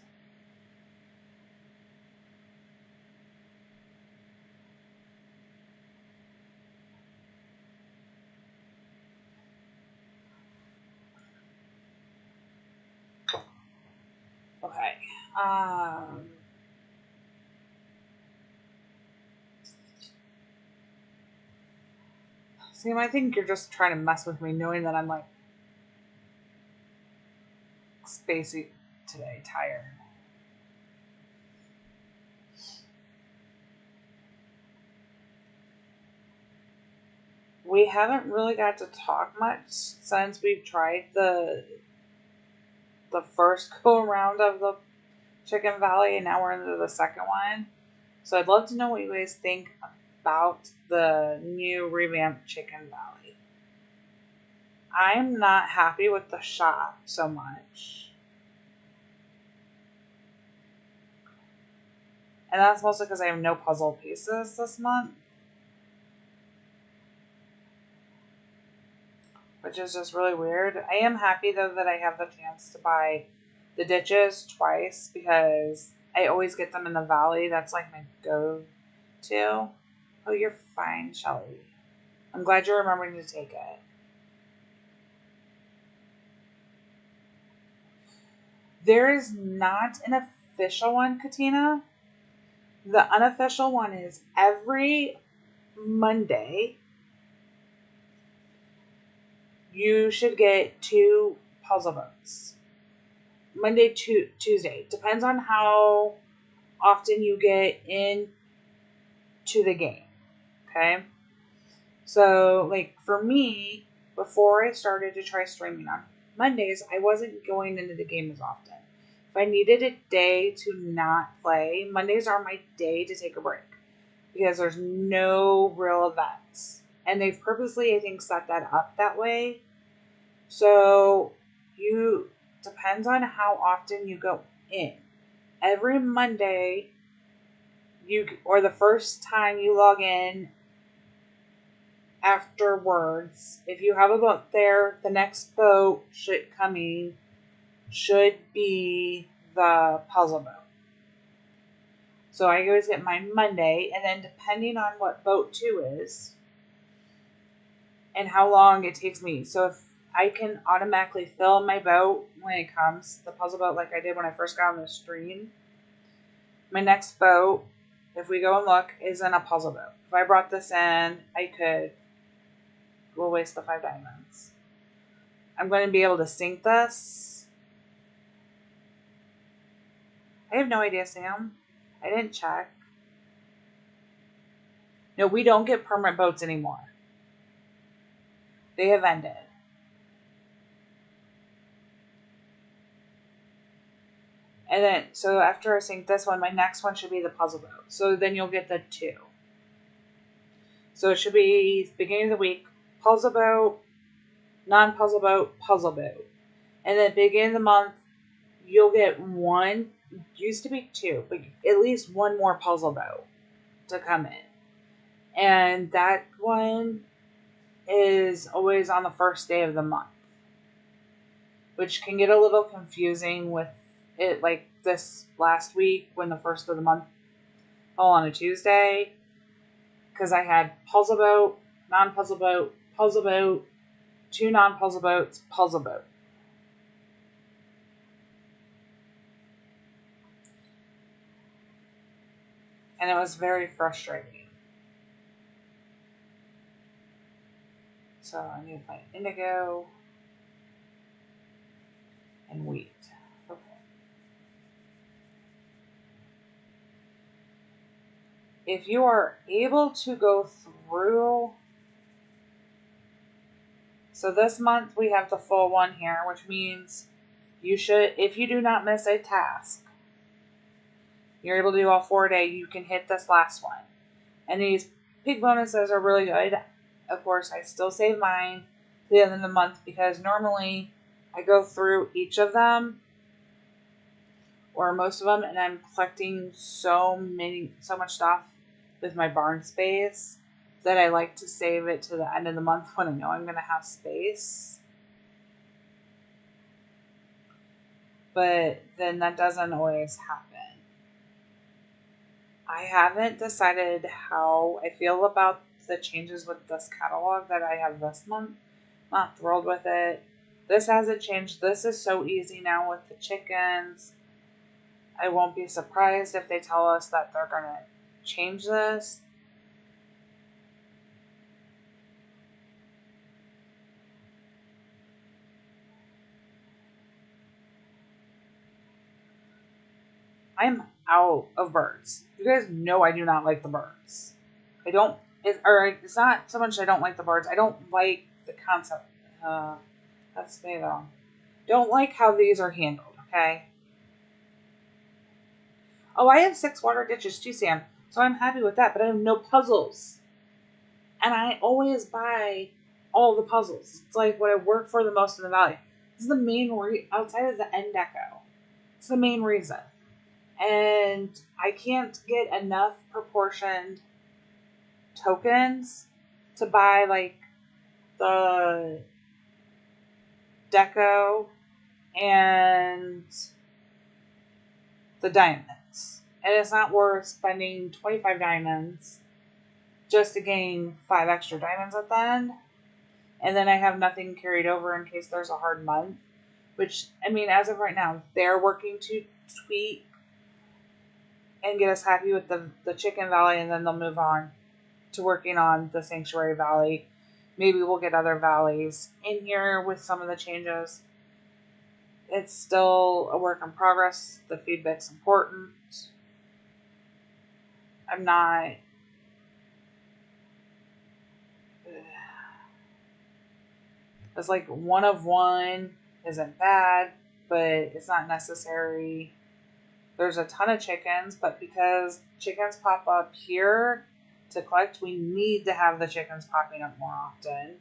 Okay. Sam, I think you're just trying to mess with me, knowing that I'm like spacey today, tired. We haven't really got to talk much since we've tried the first go around of the Chicken Valley, and now we're into the second one. So I'd love to know what you guys think about the new revamped Chicken Valley. I'm not happy with the shop so much. And that's mostly because I have no puzzle pieces this month. Which is just really weird. I am happy, though, that I have the chance to buy the ditches twice because I always get them in the valley. That's like my go-to. Oh, you're fine, Shelly. I'm glad you're remembering to take it. There is not an official one, Katina. The unofficial one is every Monday you should get 2 puzzle boats. Monday to Tuesday. Depends on how often you get into the game. Okay? So, like, for me, before I started to try streaming on Mondays, I wasn't going into the game as often. If I needed a day to not play, Mondays are my day to take a break because there's no real events. And they've purposely, I think, set that up that way. So, depends on how often you go in. Every Monday, or the first time you log in, afterwards, if you have a boat there, the next boat should be the puzzle boat. So I always get my Monday, and then depending on what boat 2 is and how long it takes me. So if I can automatically fill my boat when it comes, the puzzle boat, like I did when I first got on the stream, my next boat, if we go and look, is in a puzzle boat. If I brought this in, we'll waste the 5 diamonds. I'm going to be able to sink this. I have no idea, Sam. I didn't check. No, we don't get permanent boats anymore. They have ended. And then, so after I sink this one, my next one should be the puzzle boat. So then you'll get the 2. So it should be beginning of the week, puzzle boat, non-puzzle boat, puzzle boat. And then beginning of the month, you'll get 1, used to be 2, but at least 1 more puzzle boat to come in. And that one is always on the first day of the month, which can get a little confusing with it, like this last week when the first of the month fell on a Tuesday, because I had puzzle boat, non-puzzle boat, puzzle boat, 2 non-puzzle boats, puzzle boat. And it was very frustrating. So I need my indigo and wheat. Okay. If you are able to go through, so this month we have the full one here, which means you should, if you do not miss a task, you're able to do all 4 a day, you can hit this last one. And these pig bonuses are really good. Of course, I still save mine to the end of the month because normally I go through each of them or most of them, and I'm collecting so much stuff with my barn space that I like to save it to the end of the month when I know I'm going to have space. But then that doesn't always happen. I haven't decided how I feel about the changes with this catalog that I have this month. Not thrilled with it. This hasn't changed. This is so easy now with the chickens. I won't be surprised if they tell us that they're going to change this. I'm out of birds. You guys know I do not like the birds. It's not so much I don't like the birds. I don't like the concept. Let's say though. Don't like how these are handled, okay? Oh, I have 6 water ditches too, Sam. So I'm happy with that, but I have no puzzles. And I always buy all the puzzles. It's like what I work for the most in the valley. This is the main outside of the end deco. It's the main reason. And I can't get enough proportioned tokens to buy like the deco and the diamonds. And it's not worth spending 25 diamonds just to gain 5 extra diamonds at the end. And then I have nothing carried over in case there's a hard month. Which, I mean, as of right now, they're working to tweak and get us happy with the Chicken Valley, and then they'll move on to working on the Sanctuary Valley. Maybe we'll get other valleys in here with some of the changes. It's still a work in progress. The feedback's important. I'm not... It's like 1 of 1 isn't bad, but it's not necessary. There's a ton of chickens, but because chickens pop up here to collect, we need to have the chickens popping up more often.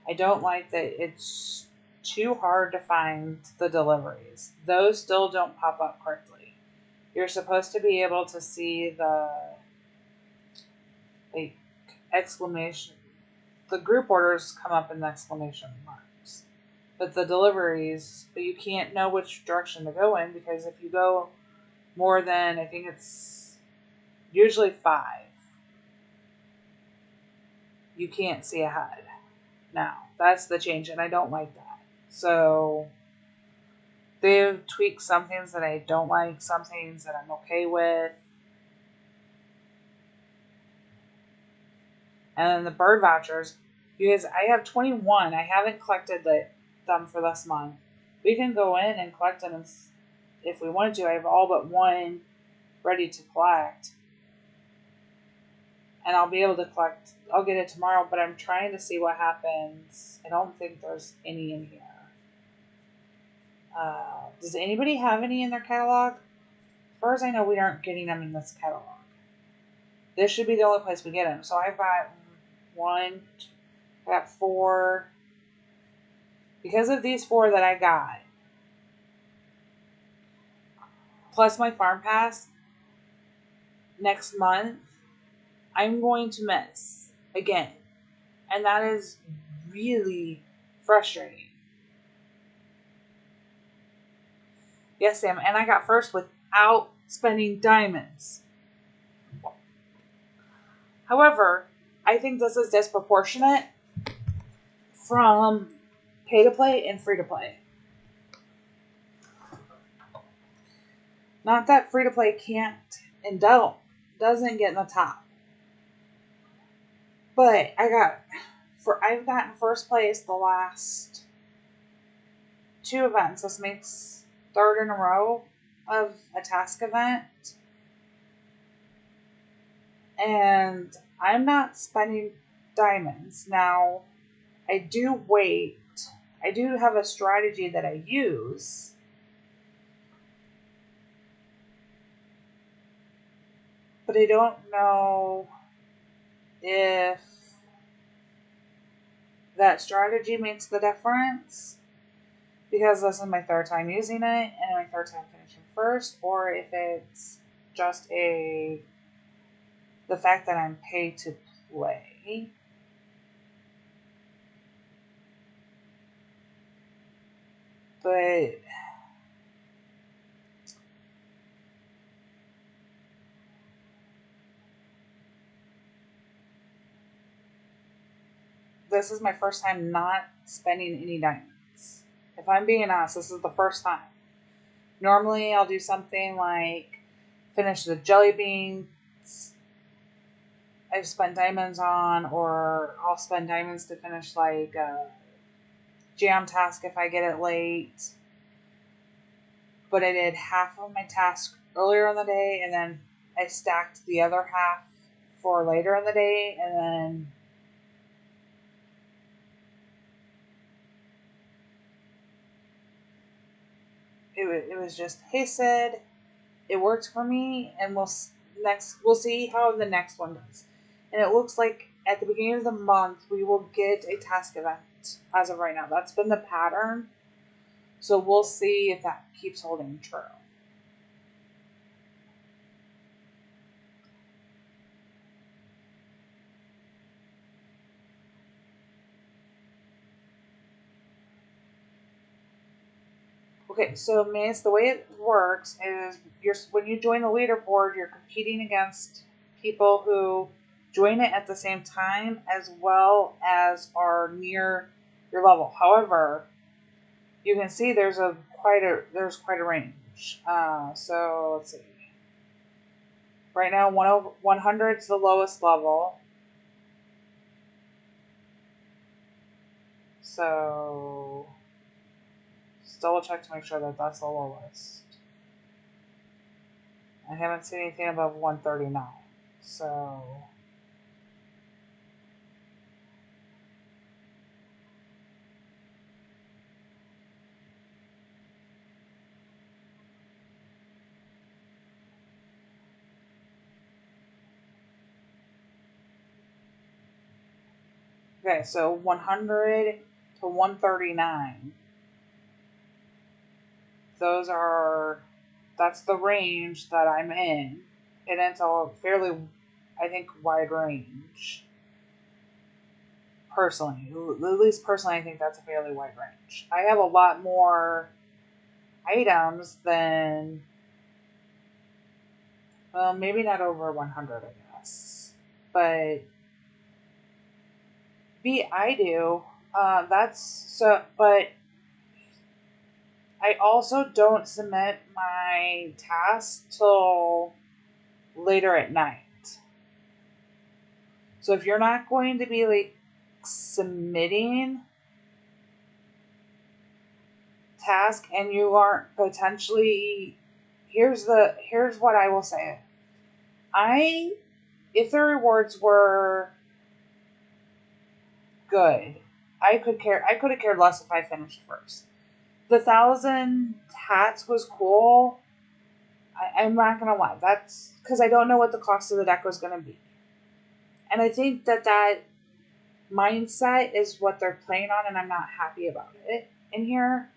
I don't like that it's too hard to find the deliveries. Those still don't pop up correctly. You're supposed to be able to see the exclamation. The group orders come up in the exclamation marks. But the deliveries, but you can't know which direction to go in, because if you go more than, I think it's usually 5, you can't see ahead. Now, that's the change, and I don't like that. So, they've tweaked some things that I don't like, some things that I'm okay with. And then the bird vouchers, you guys, I have 21. I haven't collected them for this month. We can go in and collect them if we wanted to. I have all but 1 ready to collect. And I'll be able to collect, I'll get it tomorrow, but I'm trying to see what happens. I don't think there's any in here. Does anybody have any in their catalog? As far as I know, we aren't getting them in this catalog. This should be the only place we get them. So I've got 1, I got 4. Because of these 4 that I got, plus my farm pass, next month, I'm going to miss again. And that is really frustrating. Yes, Sam, and I got first without spending diamonds. However, I think this is disproportionate from pay to play and free to play. Not that free to play can't and doesn't get in the top. But I've gotten first place the last 2 events. This makes 3rd in a row of a task event. And I'm not spending diamonds. Now, I do wait. I do have a strategy that I use. But I don't know if that strategy makes the difference, because this is my 3rd time using it and my 3rd time finishing first, or if it's just the fact that I'm paid to play. But this is my first time not spending any diamonds. If I'm being honest, this is the first time. Normally, I'll do something like finish the jelly beans I've spent diamonds on, or I'll spend diamonds to finish like a jam task if I get it late. But I did half of my task earlier in the day, and then I stacked the other half for later in the day, and then it was just, hey Sid, it worked for me, and we'll see how the next one does. And it looks like at the beginning of the month we will get a task event as of right now. That's been the pattern. So we'll see if that keeps holding true. Okay, so Mace, the way it works is when you join the leaderboard, you're competing against people who join it at the same time as well as are near your level. However, you can see there's quite a range. So let's see. Right now, 100 is the lowest level. So just double check to make sure that that's the lowest. I haven't seen anything above 139. So okay, so 100 to 139. That's the range that I'm in. And it's a fairly, I think, wide range. Personally. At least personally, I think that's a fairly wide range. I have a lot more items than, well, maybe not over 100, I guess. But I do. But I also don't submit my tasks till later at night. So if you're not going to be like submitting task and you aren't potentially, here's what I will say. If the rewards were good, I could have cared less if I finished first. The 1,000 hats was cool. I'm not gonna lie. That's because I don't know what the cost of the deck was gonna be, and I think that mindset is what they're playing on, and I'm not happy about it in here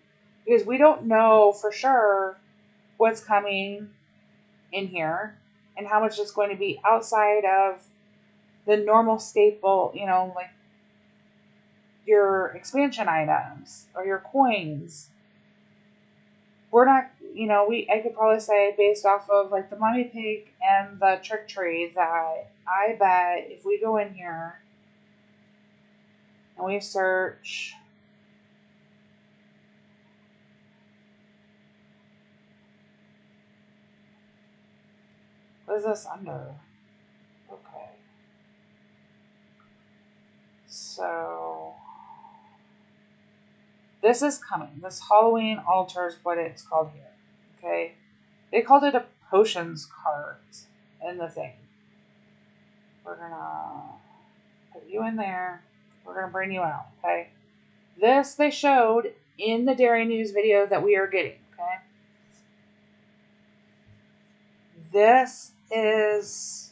because we don't know for sure what's coming in here and how much it's going to be outside of the normal staple, like your expansion items or your coins. We're not, I could probably say based off of like the mummy pig and the trick tree that I bet if we go in here and we search what is this under? Okay. So this is coming. This Halloween altar is what it's called here. Okay. They called it a potions cart in the thing. We're gonna put you in there. We're gonna bring you out, okay? This they showed in the Dairy News video that we are getting, okay? This is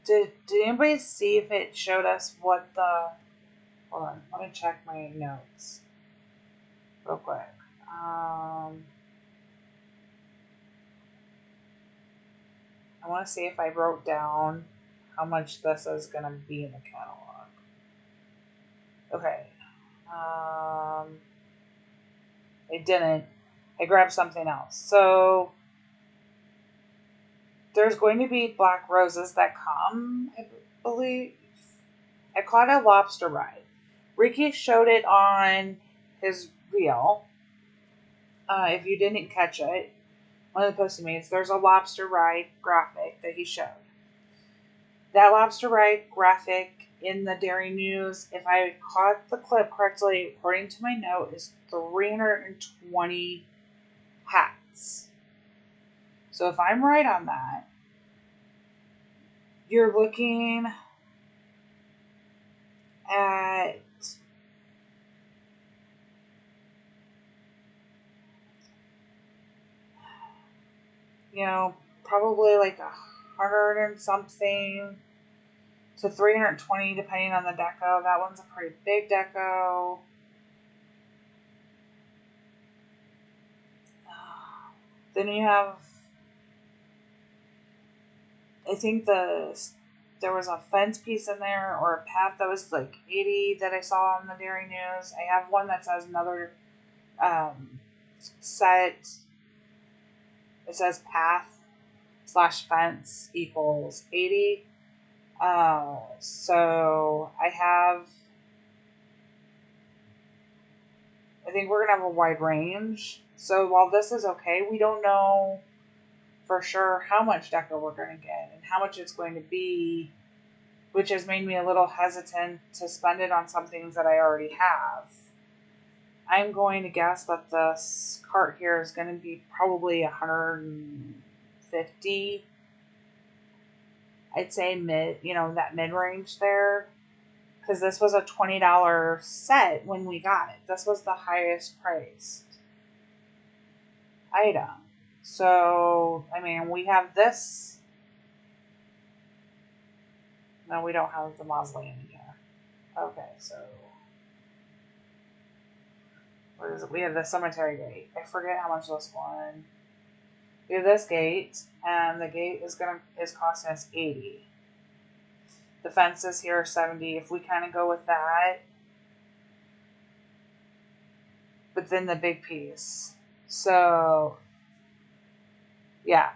did anybody see if it showed us what the, hold on, let me check my notes real quick. I want to see if I wrote down how much this is going to be in the catalog. Okay. I didn't. I grabbed something else. So there's going to be black roses that come, I believe. I caught a lobster ride. Ricky showed it on his reel. If you didn't catch it, one of the posts he made, there's a lobster ride graphic that he showed. That lobster ride graphic in the Dairy News, if I caught the clip correctly, according to my note, is 320 hats. So if I'm right on that, you're looking at probably like 100 and something to 320 depending on the deco. That one's a pretty big deco. Then you have, I think the there was a fence piece in there or a path that was like 80 that I saw on the Dairy News. I have one that says another set. It says path/fence equals 80. So I think we're going to have a wide range. So while this is okay, we don't know for sure how much deco we're going to get and how much it's going to be, which has made me a little hesitant to spend it on some things that I already have. I'm going to guess that this cart here is going to be probably $150. I'd say that mid-range there. Because this was a $20 set when we got it. This was the highest priced item. So, I mean, we have this. No, we don't have the mausoleum in here. Okay, so what is it? We have the cemetery gate. I forget how much this one. We have this gate, and the gate is costing us $80. The fences here are $70. If we kind of go with that, but then the big piece. So, yeah.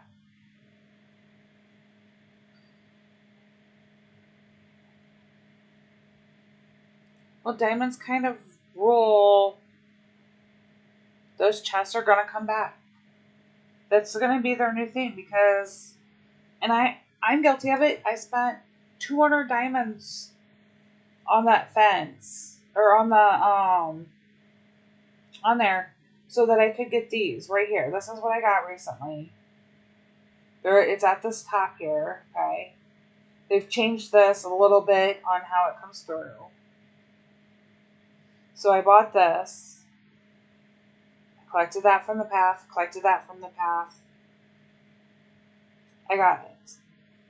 Well, diamonds kind of rule. Those chests are going to come back. That's going to be their new thing because, and I'm guilty of it. I spent 200 diamonds on that fence or on there so that I could get these right here. This is what I got recently. It's at this top here. Okay, they've changed this a little bit on how it comes through. So I bought this. Collected that from the path. I got it.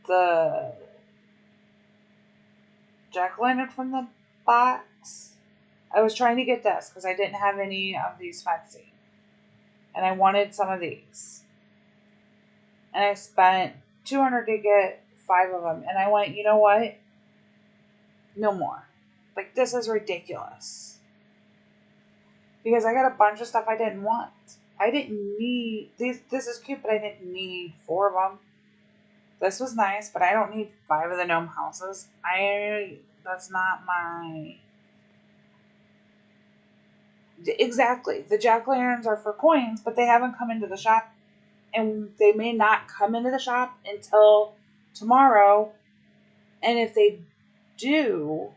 The jack-o'-lantern from the box. I was trying to get this because I didn't have any of these fancy. And I wanted some of these. And I spent $200 to get 5 of them. And I went, you know what? No more. Like, this is ridiculous. Because I got a bunch of stuff I didn't want. I didn't need these. This is cute, but I didn't need 4 of them. This was nice, but I don't need 5 of the gnome houses. That's not my... Exactly. The jack-o'-lanterns are for coins, but they haven't come into the shop. And they may not come into the shop until tomorrow. And if they do,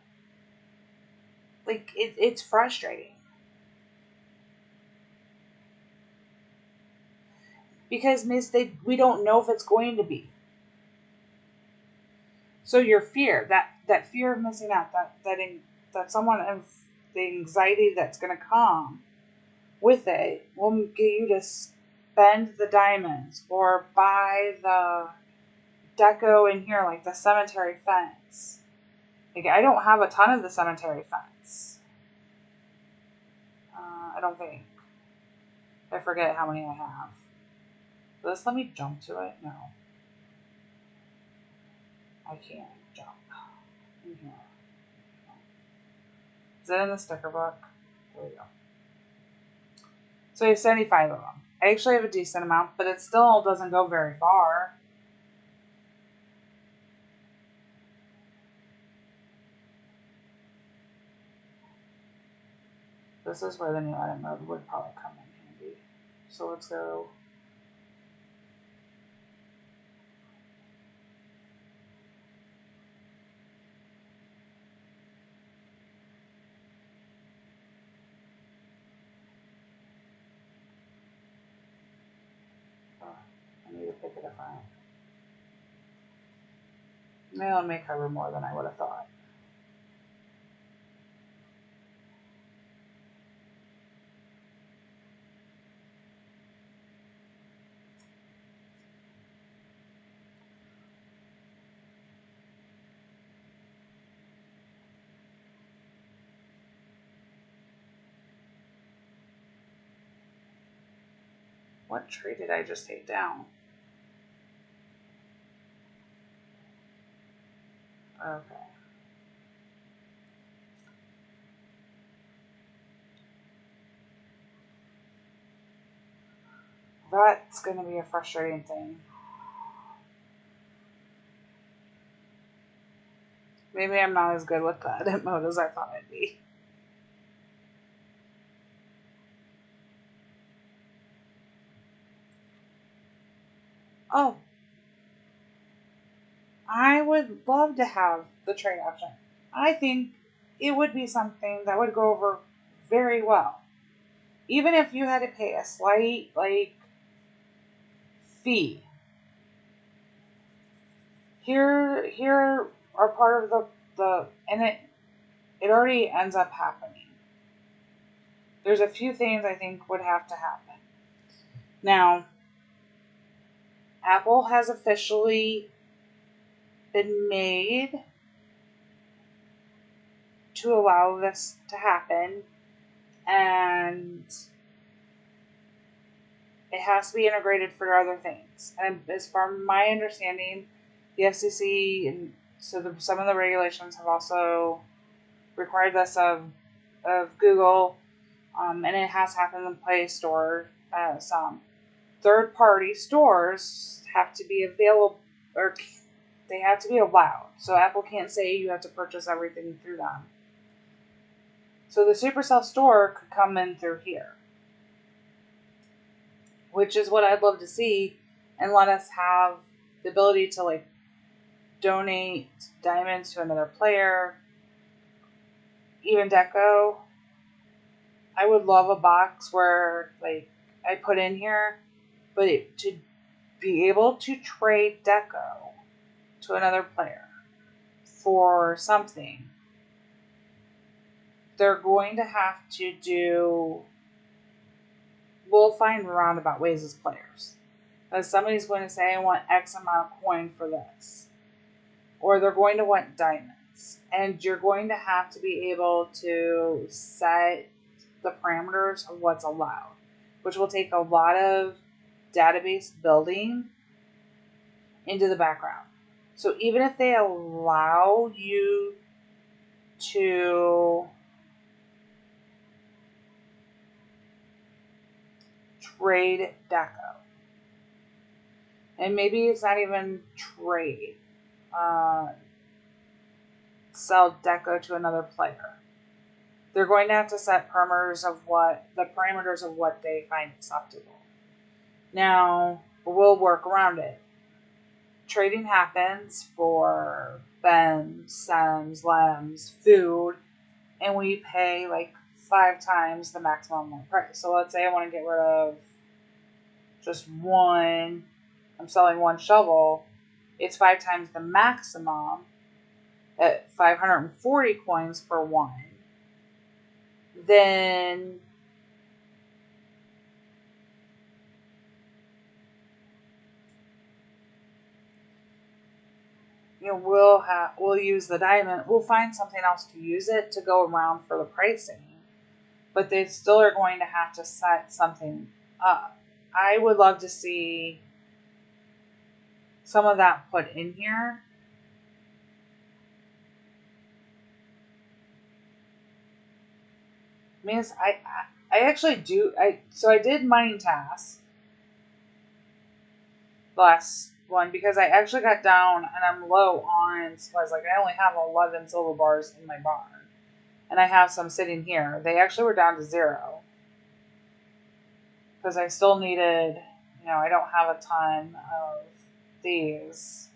like, it's frustrating. Because we don't know if it's going to be. So your fear, that fear of missing out, that someone of the anxiety that's going to come with it will get you to spend the diamonds or buy the deco in here, like the cemetery fence. Like, I don't have a ton of the cemetery fence. I don't think. I forget how many I have. Let's let me jump to it. No. I can't jump in here. Is it in the sticker book? There we go. So I have 75 of them. I actually have a decent amount, but it still doesn't go very far. This is where the new edit mode would probably come in handy. So let's go. I need to pick a different. Maybe I'll make cover more than I would have thought. What tree did I just take down? Okay. That's going to be a frustrating thing. Maybe I'm not as good with the edit mode as I thought I'd be. Oh, I would love to have the trade option. I think it would be something that would go over very well. Even if you had to pay a slight, fee. Here are part of and it already ends up happening. There's a few things I think would have to happen. Now, Apple has officially been made to allow this to happen, and it has to be integrated for other things. And as far as my understanding, the FCC and some of the regulations have also required this of Google, and it has happened in the Play Store. Some third-party stores have to be available, or they have to be allowed. So Apple can't say you have to purchase everything through them. So the Supercell store could come in through here, which is what I'd love to see, and let us have the ability to donate diamonds to another player, even deco. I would love a box where I put in here, but to be able to trade deco to another player for something, they're going to have to do. We'll find roundabout ways as players. Because somebody's going to say, I want X amount of coin for this. Or they're going to want diamonds. And you're going to have to be able to set the parameters of what's allowed, which will take a lot of database building into the background. So even if they allow you to trade deco, and maybe it's not even trade, sell deco to another player, they're going to have to set parameters of what they find acceptable. Now, we'll work around it. Trading happens for BEMs, SEMs, LEMs, food, and we pay 5 times the maximum price. So let's say I want to get rid of just one, I'm selling one shovel, it's 5 times the maximum at 540 coins for one. Then we'll use the diamond. We'll find something else to use it to go around for the pricing, but they still are going to have to set something up. I would love to see some of that put in here. I actually do. I did mining tasks last one because I actually got down and I'm low on supplies. I only have 11 silver bars in my barn, and I have some sitting here. They actually were down to 0 because I still needed. I don't have a ton of these,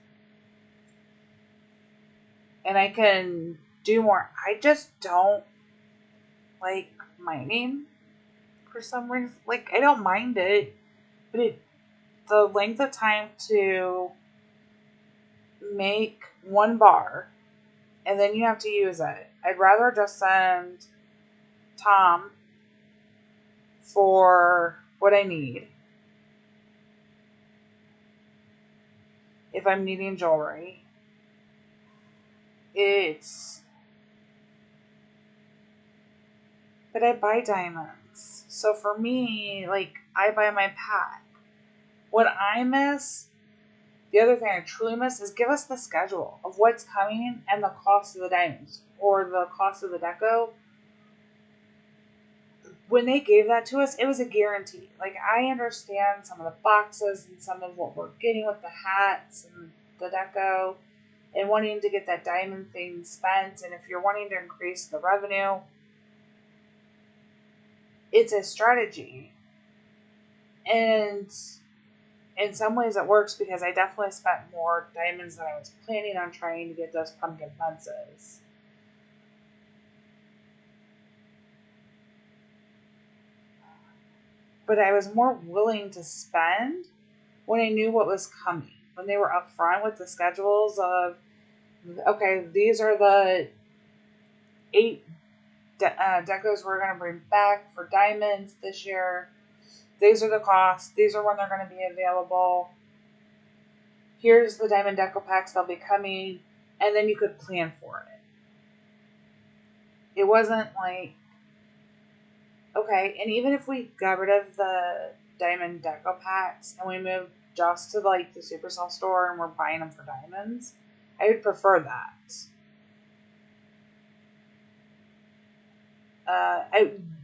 and I can do more. I just don't like mining for some reason. I don't mind it, but the length of time to make one bar and then you have to use it. I'd rather just send Tom for what I need if I'm needing jewelry. But I buy diamonds. So for me, I buy my pack. What I miss, the other thing I truly miss is give us the schedule of what's coming and the cost of the diamonds or the cost of the deco. When they gave that to us, it was a guarantee. Like, I understand some of the boxes and some of what we're getting with the hats and the deco and wanting to get that diamond thing spent. And if you're wanting to increase the revenue, it's a strategy. And in some ways it works because I definitely spent more diamonds than I was planning on trying to get those pumpkin fences. But I was more willing to spend when I knew what was coming. When they were upfront with the schedules of, okay, these are the 8 decos we're going to bring back for diamonds this year. These are the costs. These are when they're going to be available. Here's the diamond deco packs that'll be coming. And then you could plan for it. It wasn't like, okay, and even if we got rid of the diamond deco packs and we moved just to like the Supercell store and we're buying them for diamonds, I would prefer that.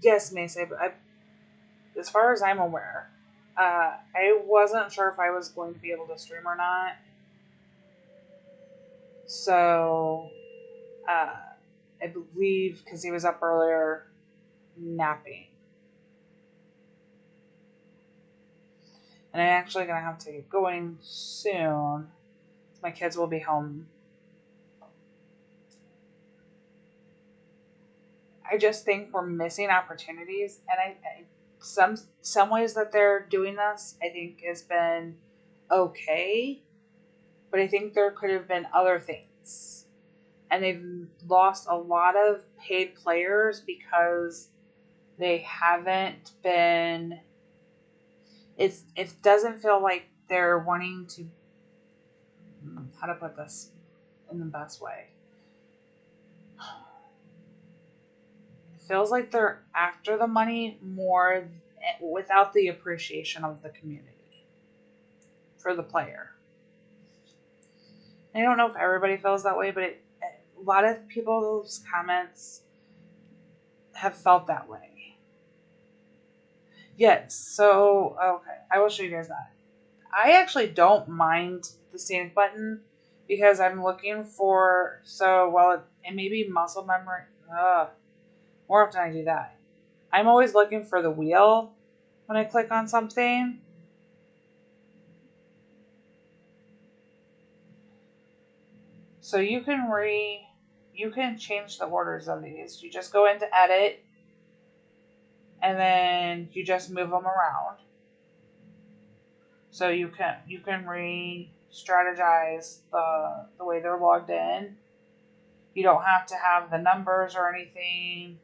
Yes, Macy, but as far as I'm aware, I wasn't sure if I was going to be able to stream or not. So, I believe because he was up earlier napping. And I'm actually going to have to get going soon. My kids will be home. I just think we're missing opportunities. And some ways that they're doing this, I think has been okay. But I think there could have been other things. And they've lost a lot of paid players because they haven't been... It doesn't feel like they're wanting to... How to put this in the best way? It feels like they're after the money more without the appreciation of the community for the player. I don't know if everybody feels that way, but a lot of people's comments have felt that way. Yes, so, okay, I will show you guys that. I actually don't mind the scenic button because I'm looking for, it may be muscle memory. More often I do that. I'm always looking for the wheel when I click on something. So you can change the orders of these. You just go into edit and then you just move them around. So you can re-strategize the way they're logged in. You don't have to have the numbers or anything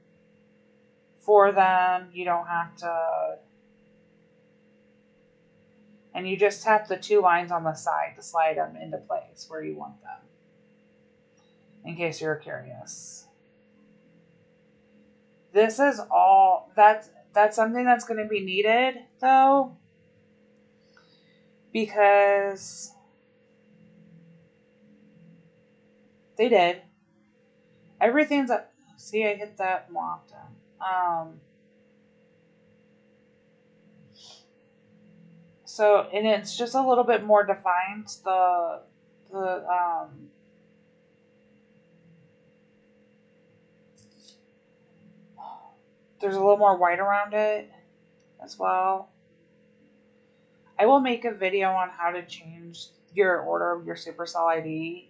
for them. You don't have to... And you just tap the 2 lines on the side to slide them into place where you want them. In case you're curious. This is all... That's something that's going to be needed, though. Because... They did. Everything's up. See, I hit that more often. So, and it's just a little bit more defined. There's a little more white around it as well. I will make a video on how to change your order of your Supercell ID.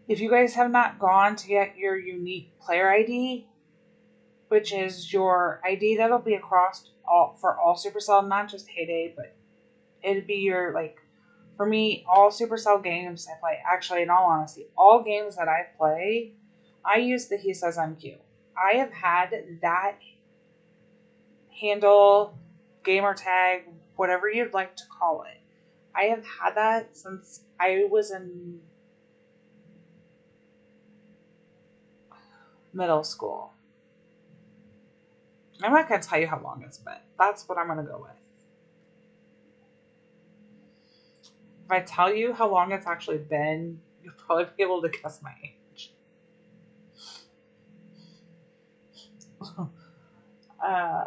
If you guys have not gone to get your unique player ID, which is your ID that'll be across for all Supercell, not just Heyday, but it'd be your, like, for me, all Supercell games I play, actually, in all honesty, all games that I play, I use the hesezimcute. I have had that handle, gamer tag, whatever you'd like to call it. I have had that since I was in middle school. I'm not going to tell you how long it's been. That's what I'm going to go with. I tell you how long it's actually been, you'll probably be able to guess my age. uh,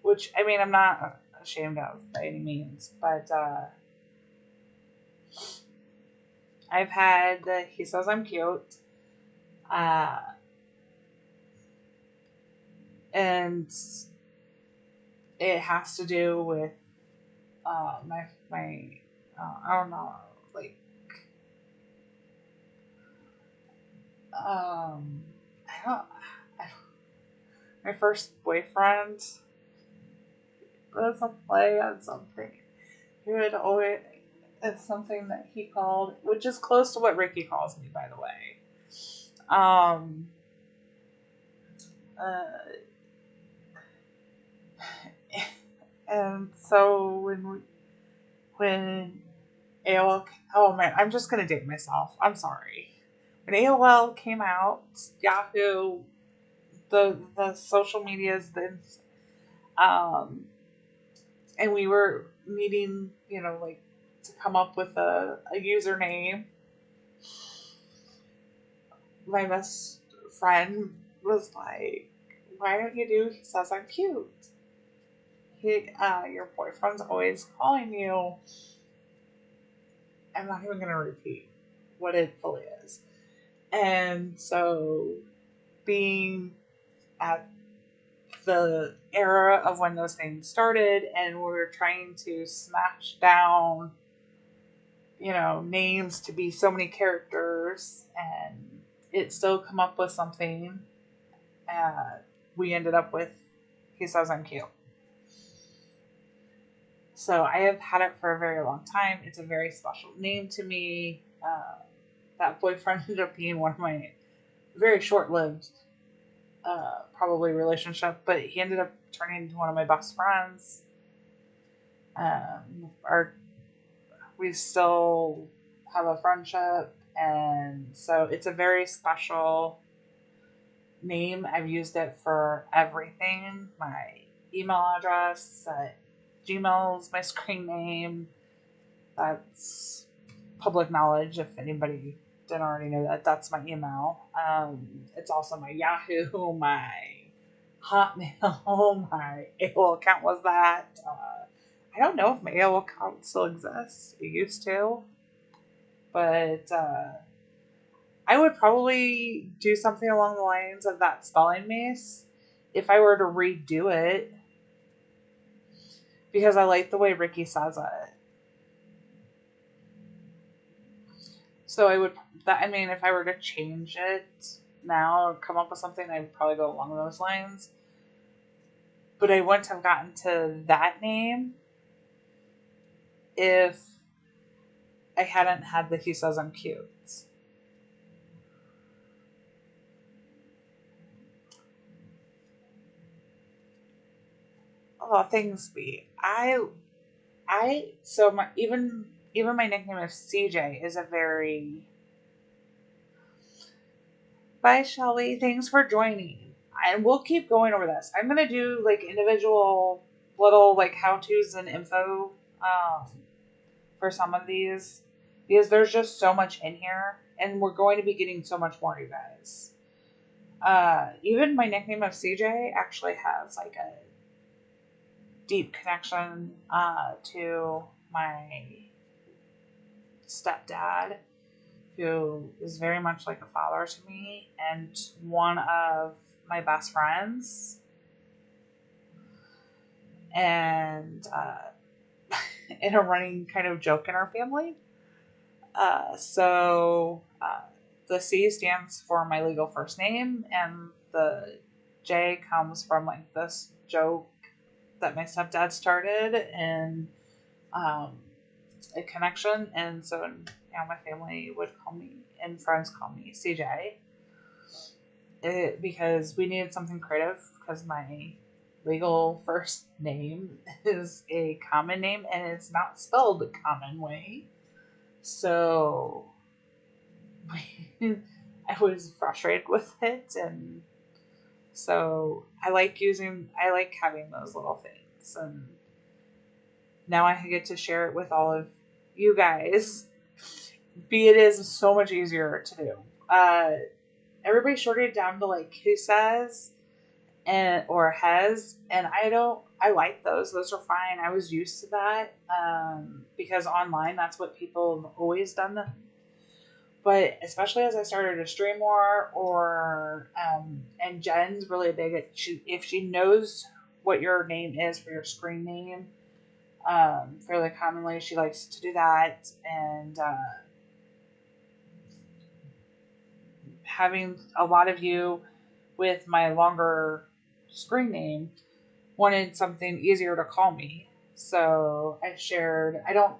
which, I mean, I'm not ashamed of by any means, but I've had the He Says I'm Cute, uh, and it has to do with my I don't know, like I don't, my first boyfriend was a play on something. He would always, it's something that he called, which is close to what Ricky calls me, by the way. Um, uh, and so when AOL, oh man, I'm just gonna date myself. I'm sorry. When AOL came out, Yahoo, the social medias, um, and we were needing, like to come up with a username. My best friend was like, "Why don't you do He Says I'm Cute? Your boyfriend's always calling you." I'm not even gonna repeat what it fully is. And so, being at the era of when those things started, and we're trying to smash down, names to be so many characters, and it still come up with something. Uh, we ended up with He Says I'm Cute. So I have had it for a very long time. It's a very special name to me. That boyfriend ended up being one of my very short-lived, probably relationship, but he ended up turning into one of my best friends. Our we still have a friendship, and so it's a very special name. I've used it for everything. My email address, Gmail's my screen name. That's public knowledge if anybody didn't already know that. That's my email. It's also my Yahoo, my Hotmail, my AOL account was that. I don't know if my AOL account still exists. It used to. But I would probably do something along the lines of that spelling mace if I were to redo it, because I like the way Ricky says it. So if I were to change it now or come up with something, I would probably go along those lines. But I wouldn't have gotten to that name if I hadn't had the He Says I'm Cute. Oh, things be. So even my nickname of CJ is a very. Bye, Shelly. Thanks for joining. And we'll keep going over this. I'm gonna do like individual little like how tos and info for some of these, because there's just so much in here, and we're going to be getting so much more, you guys. Even my nickname of CJ actually has like a deep connection to my stepdad, who is very much like a father to me and one of my best friends. And in a running kind of joke in our family. So the C stands for my legal first name, and the J comes from like this joke that my stepdad started, and a connection. And so my family would call me, and friends call me CJ, because we needed something creative, because my legal first name is a common name and it's not spelled a common way. So I was frustrated with it, and so I like having those little things, and now I get to share it with all of you guys, it is so much easier to do. Everybody shorted it down to like hesez or hes, and I like those. Those are fine. I was used to that because online that's what people have always done them. But especially as I started to stream more, and Jen's really big at if she knows what your name is for your screen name, fairly commonly she likes to do that, and having a lot of you with my longer screen name wanted something easier to call me. So I shared. I don't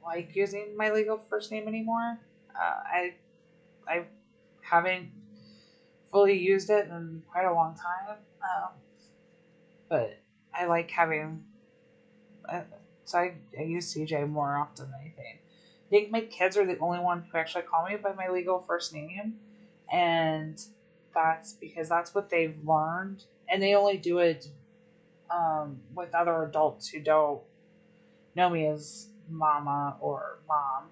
like using my legal first name anymore. I haven't fully used it in quite a long time, but I like having. So I use CJ more often than anything. I think my kids are the only ones who actually call me by my legal first name, and that's because that's what they've learned, and they only do it with other adults who don't know me as mama or mom.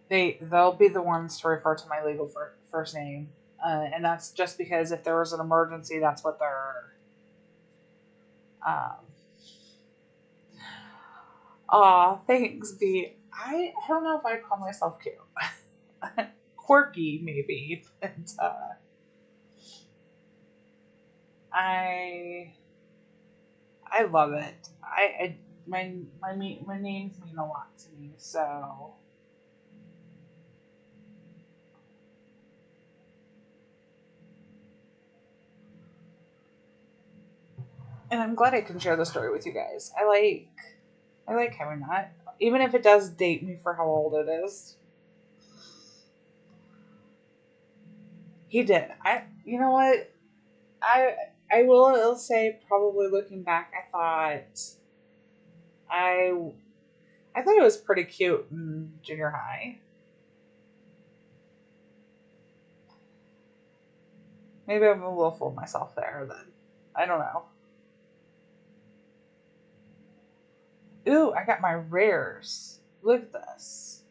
They'll be the ones to refer to my legal first name, and that's just because if there was an emergency, that's what they're. Um, Thanks, B. I don't know if I call myself cute. Quirky, maybe, but I I love it. I my names mean a lot to me, so. And I'm glad I can share the story with you guys. I like having that, even if it does date me for how old it is. He did. You know what? I I will say, probably looking back, I I thought it was pretty cute in junior high. Maybe I'm a little full of myself there. Then I don't know. Ooh, I got my rares. Look at this.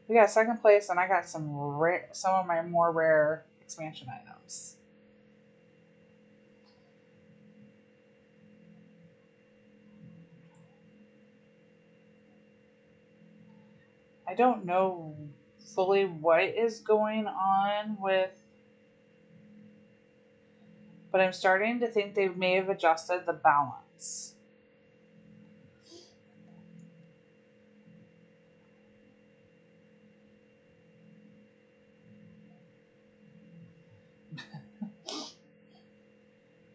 We got second place, and I got some of my more rare expansion items. I don't know fully what is going on with, but I'm starting to think they may have adjusted the balance.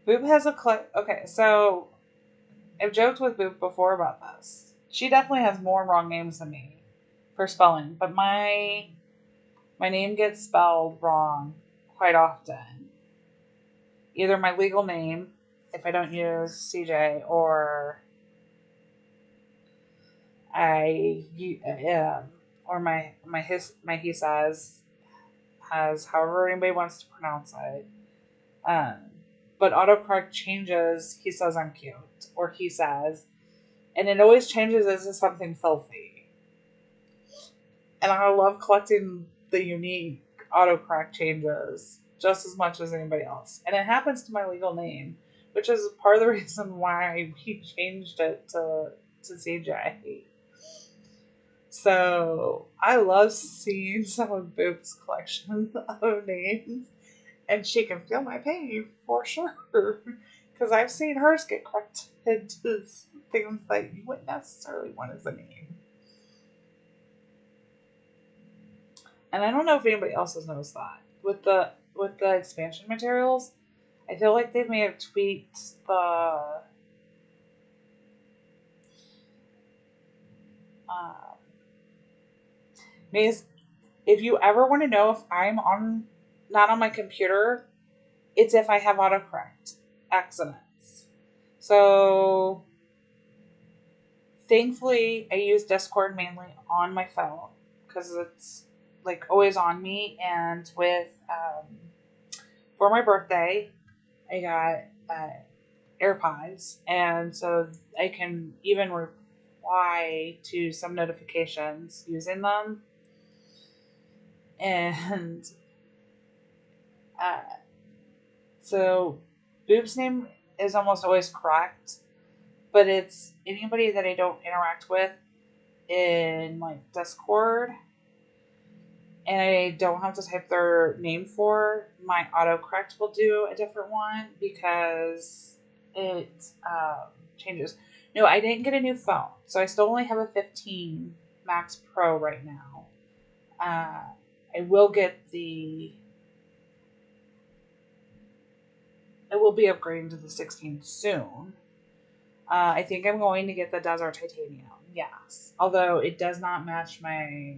Boop has a okay, so I've joked with Boop before about this. She definitely has more wrong names than me for spelling, but my name gets spelled wrong quite often. Either my legal name, if I don't use CJ, or I or my he says has however anybody wants to pronounce it. Um, but autocorrect changes. He says I'm cute, or he says, and it always changes into something filthy. And I love collecting the unique autocorrect changes just as much as anybody else. And it happens to my legal name, which is part of the reason why we changed it to CJ. So I love seeing some of Boop's collection of names, and she can feel my pain for sure. Because I've seen hers get corrected to things that you wouldn't necessarily want as a name. And I don't know if anybody else has noticed that with the expansion materials. I feel like they may have tweaked the um, if you ever want to know if I'm on not on my computer, it's if I have autocorrect accidents. So thankfully, I use Discord mainly on my phone because it's like always on me. And with for my birthday, I got AirPods, and so I can even reply to some notifications using them. And uh, so Boob's name is almost always correct, but it's anybody that I don't interact with in like Discord and I don't have to type their name for, my autocorrect will do a different one because it changes. No, I didn't get a new phone, so I still only have a 15 Max Pro right now. I will get I will be upgrading to the 16 soon. I think I'm going to get the Desert Titanium, yes. Although it does not match my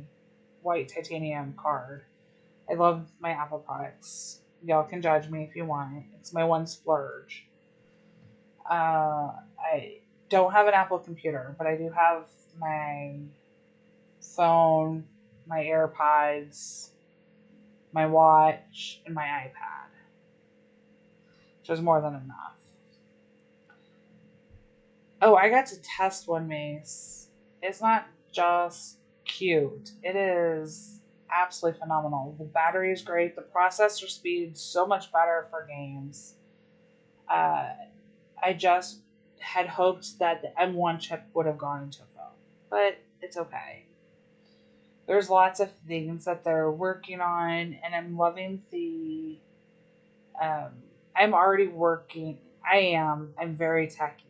white titanium card. I love my Apple products. Y'all can judge me if you want. It's my one splurge. I don't have an Apple computer, but I do have my phone, my AirPods, my watch, and my iPad, which is more than enough. Oh, I got to test one mace. It's not just cute. It is absolutely phenomenal. The battery is great. The processor speed so much better for games. I just had hoped that the M1 chip would have gone into a phone, but it's okay. There's lots of things that they're working on, and I'm loving the. I'm already working. I'm very techy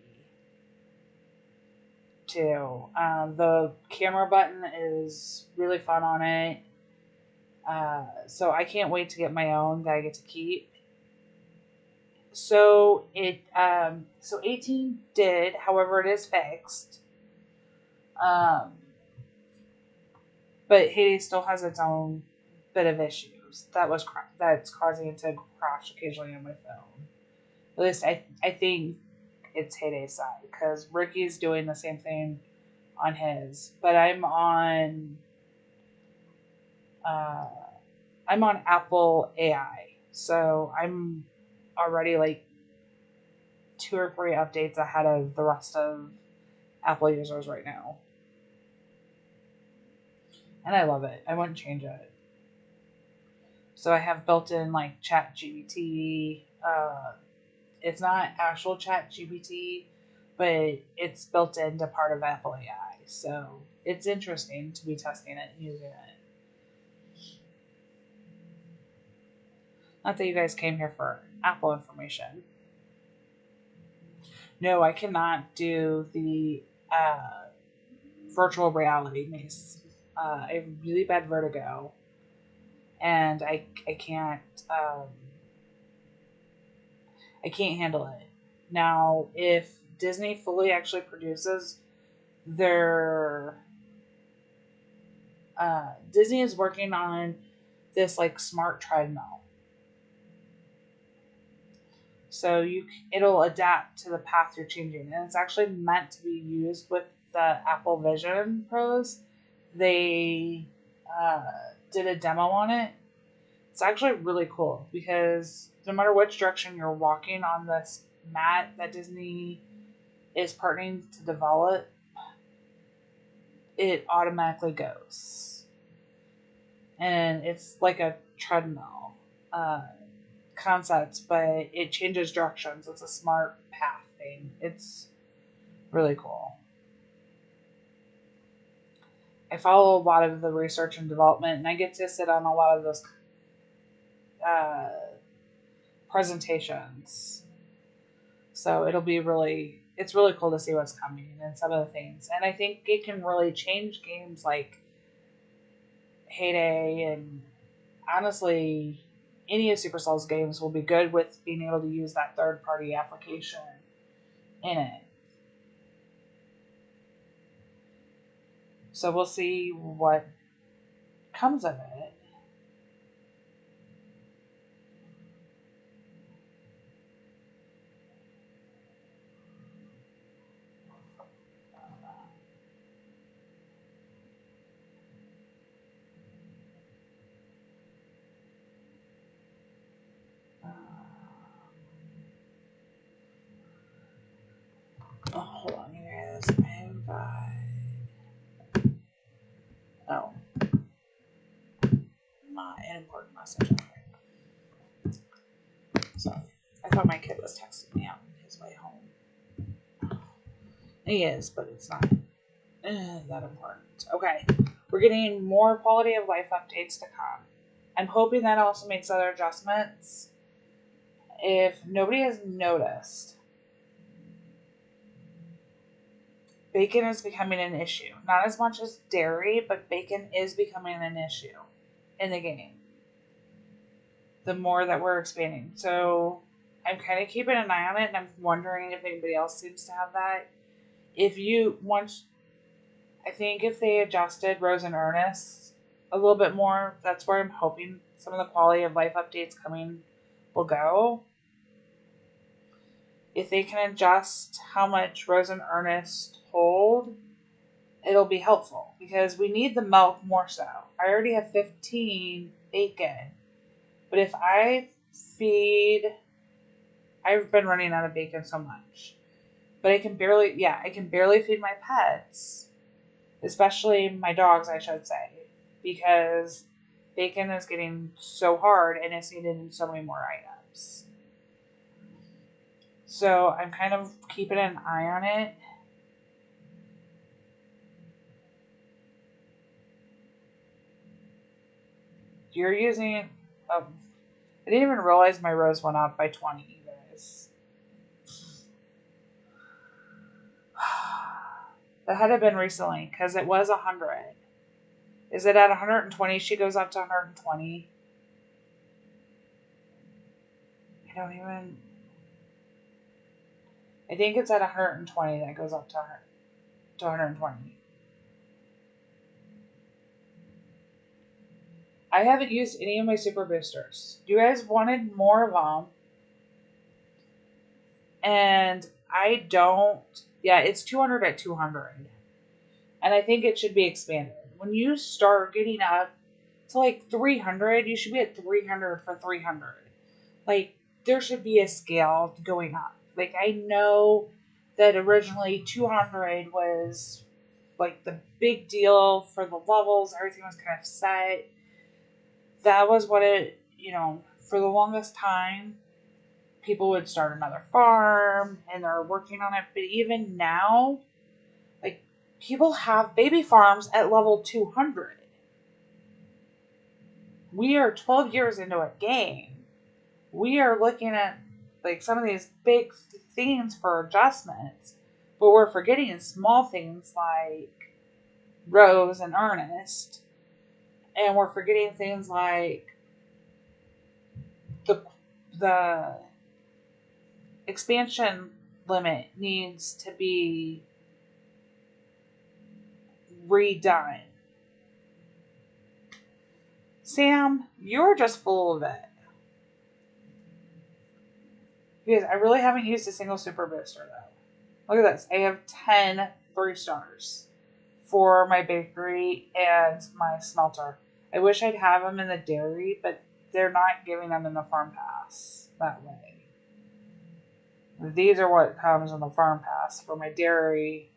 too. The camera button is really fun on it. So I can't wait to get my own that I get to keep. So 18 did, however, it is fixed. But Hades still has its own bit of issues that's causing it to crash occasionally on my phone. At least I think it's Hades' side because Ricky's doing the same thing on his. But uh, I'm on Apple AI, so I'm already like 2 or 3 updates ahead of the rest of Apple users right now. And I love it. I wouldn't change it. So I have built-in like Chat GPT. It's not actual Chat GPT, but it's built into part of Apple AI. So it's interesting to be testing it and using it. Not that you guys came here for Apple information. No, I cannot do the virtual reality maze. I have really bad vertigo, and I can't I can't handle it. Now, if Disney fully actually produces their Disney is working on this like smart treadmill, so it'll adapt to the path you're changing, and it's actually meant to be used with the Apple Vision Pros. They did a demo on it. It's actually really cool because no matter which direction you're walking on this mat that Disney is partnering to develop, it automatically goes. And it's like a treadmill concept, but it changes directions. It's a smart path thing. It's really cool. I follow a lot of the research and development, and I get to sit on a lot of those uh, presentations. So it's really cool to see what's coming and some of the things. And I think it can really change games like Heyday and honestly any of Supercell's games will be good with being able to use that third party application in it. So we'll see what comes of it. Oh, hold on, you guys. I have message. So I thought my kid was texting me on his way home. He is, but it's not that important. Okay, we're getting more quality of life updates to come. I'm hoping that also makes other adjustments. If nobody has noticed, bacon is becoming an issue. Not as much as dairy, but bacon is becoming an issue in the game. The more that we're expanding. So I'm kind of keeping an eye on it, and I'm wondering if anybody else seems to have that. I think if they adjusted Rose and Ernest a little bit more, that's where I'm hoping some of the quality of life updates coming will go. If they can adjust how much Rose and Ernest hold, it'll be helpful because we need the milk more so. I already have 15 bacon, but if I've been running out of bacon so much, but I can barely feed my pets, especially my dogs, I should say, because bacon is getting so hard and it's needed in so many more items. So I'm kind of keeping an eye on it. You're using, I didn't even realize my Rose went up by 20, you guys. That had to have been recently because it was 100. Is it at 120? She goes up to 120. I think it's at 120 that goes up to 120. I haven't used any of my super boosters. You guys wanted more of them. And I don't. Yeah, it's 200 at 200. And I think it should be expanded. When you start getting up to like 300, you should be at 300 for 300. Like, there should be a scale going up. Like, I know that originally 200 was like the big deal for the levels. Everything was kind of set. That was what it, for the longest time, people would start another farm and they're working on it. But even now, like, people have baby farms at level 200. We are 12 years into a game. We are looking at like some of these big things for adjustments, but we're forgetting small things like Rose and Ernest, and we're forgetting things like the expansion limit needs to be redone. Sam, you're just full of it. Because I really haven't used a single super booster though. Look at this. I have 10 3-stars for my bakery and my smelter. I wish I'd have them in the dairy, but they're not giving them in the farm pass that way. These are what comes in the farm pass for my dairy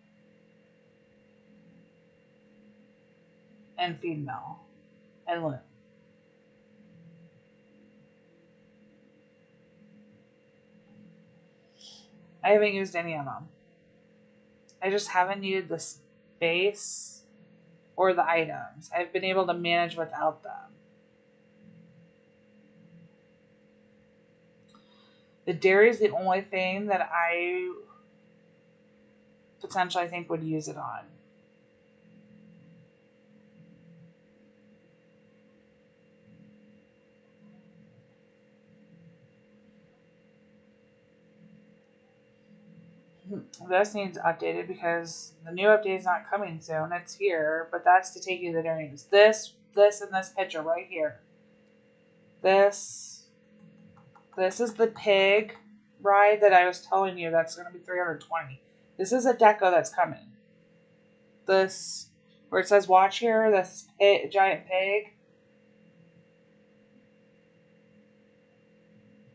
and feed mill and loom. I haven't used any of them. I just haven't needed the space or the items. I've been able to manage without them. The dairy is the only thing that I potentially think would use it on. This needs updated because the new update is not coming soon. It's here, but that's to take you to the names. This, and this picture right here. This is the pig ride that I was telling you that's going to be 320. This is a deco that's coming. This, where it says watch here, this giant pig,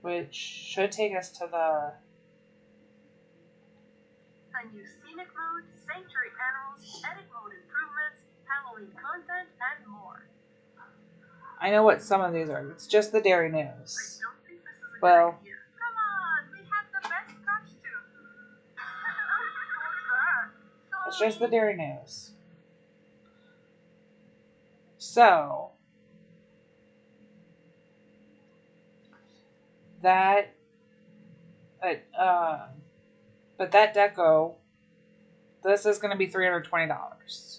which should take us to the a new scenic mode, sanctuary animals, edit mode improvements, Halloween content, and more. I know what some of these are. It's just the Dairy News. I don't think this is a Well, good idea. Come on, we have the best costume. Who's that? it's just the Dairy News. So that, but that deco, this is going to be $320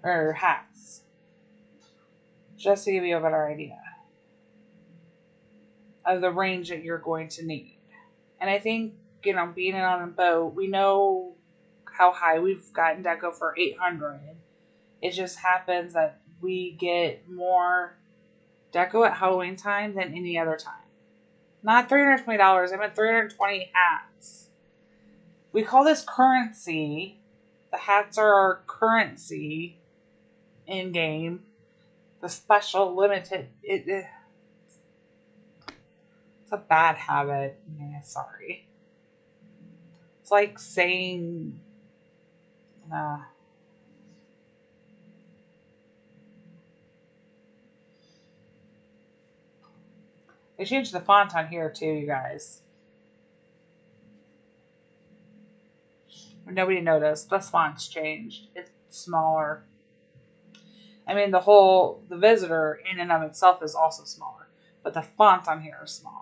or hats, just to give you a better idea of the range that you're going to need. And I think, being on a boat, we know how high we've gotten deco for $800. It just happens that we get more deco at Halloween time than any other time. Not $320. I meant 320 hats. We call this currency. The hats are our currency in game. The special limited. It's a bad habit. Sorry. It's like saying. They changed the font on here too, you guys. Nobody noticed. The font's changed. It's smaller. I mean, the visitor in and of itself is also smaller, but the font on here is smaller.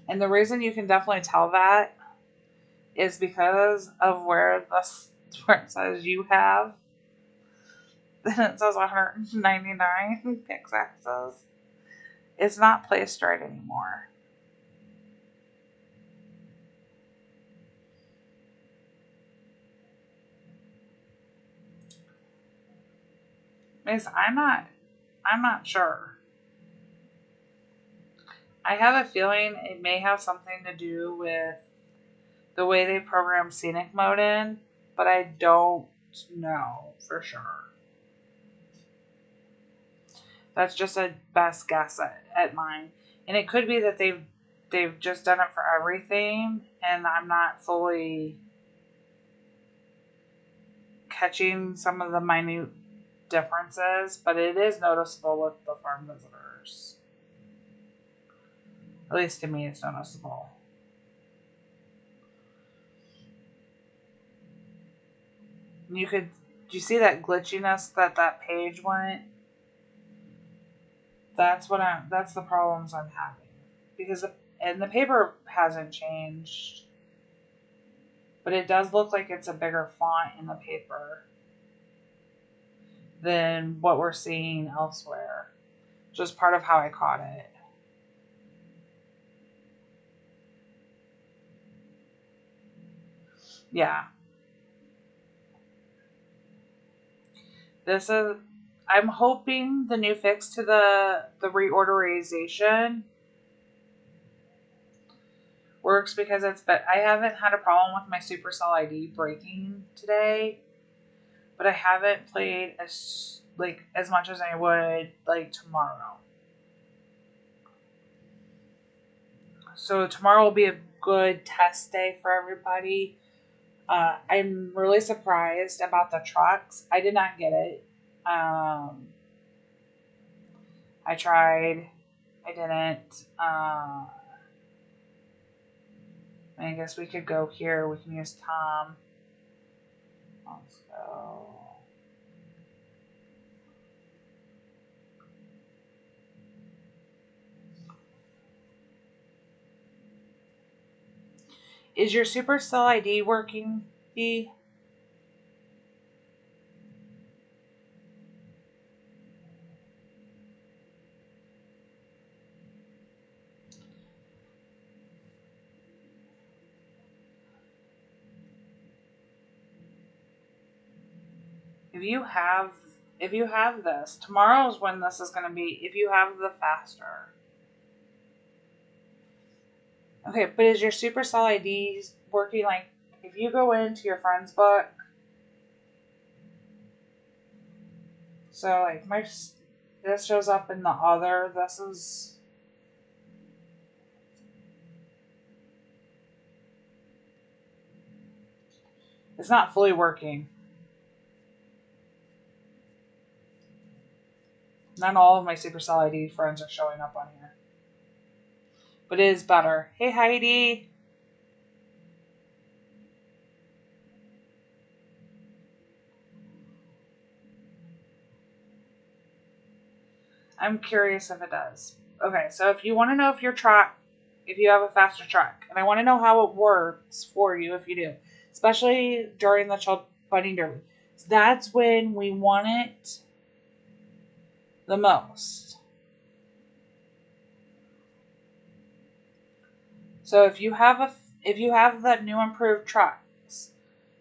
And the reason you can definitely tell that is because of where it says you have. Then it says 199 pixels. It's not placed right anymore. I'm not sure. I have a feeling it may have something to do with the way they program scenic mode in, but I don't know for sure. That's just a best guess at mine. And it could be that they've just done it for everything and I'm not fully catching some of the minute differences, but it is noticeable with the farm visitors. At least to me, it's noticeable. Do you see that glitchiness that page went? That's the problems I'm having. Because the paper hasn't changed. But it does look like it's a bigger font in the paper than what we're seeing elsewhere. Just part of how I caught it. Yeah. I'm hoping the new fix to the reorderization works because I haven't had a problem with my Supercell ID breaking today, but I haven't played as much as I would tomorrow. So tomorrow will be a good test day for everybody. I'm really surprised about the trucks. I did not get it. I tried. I didn't. I guess we could go here. We can use Tom. Let's go. Is your Supercell ID working, B? If you have this, tomorrow's when this is going to be. If you have the faster. Okay, but is your Supercell ID working? If you go into your friend's book, so this shows up in the other. This is. It's not fully working. Not all of my Supercell ID friends are showing up on here. But it is better. Hey, Heidi. I'm curious if it does. Okay, so if you want to know if you have a faster truck, and I want to know how it works for you if you do, especially during the child bunny derby, that's when we want it the most. So if you have the new improved trucks,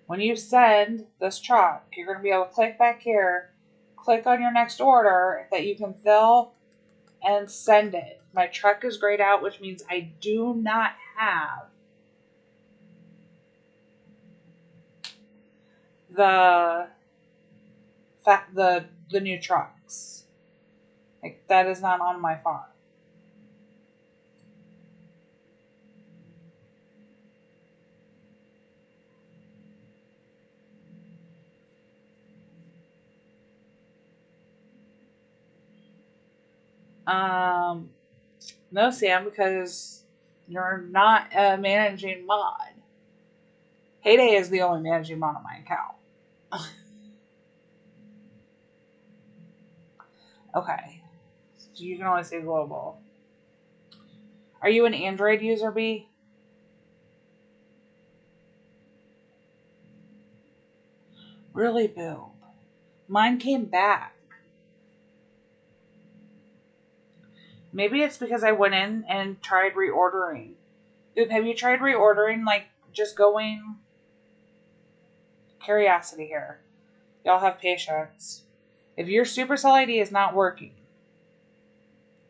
when you send this truck, you're going to be able to click back here, click on your next order that you can fill, and send it. My truck is grayed out, which means I do not have the new trucks. Like, that is not on my farm. No, Sam, because you're not a managing mod. Heyday is the only managing mod on my account. Okay. So you can only say global. Are you an Android user, B? Really, Boo? Mine came back. Maybe it's because I went in and tried reordering. Dude, have you tried reordering, like, just going... Curiosity here. Y'all have patience. If your Supercell ID is not working...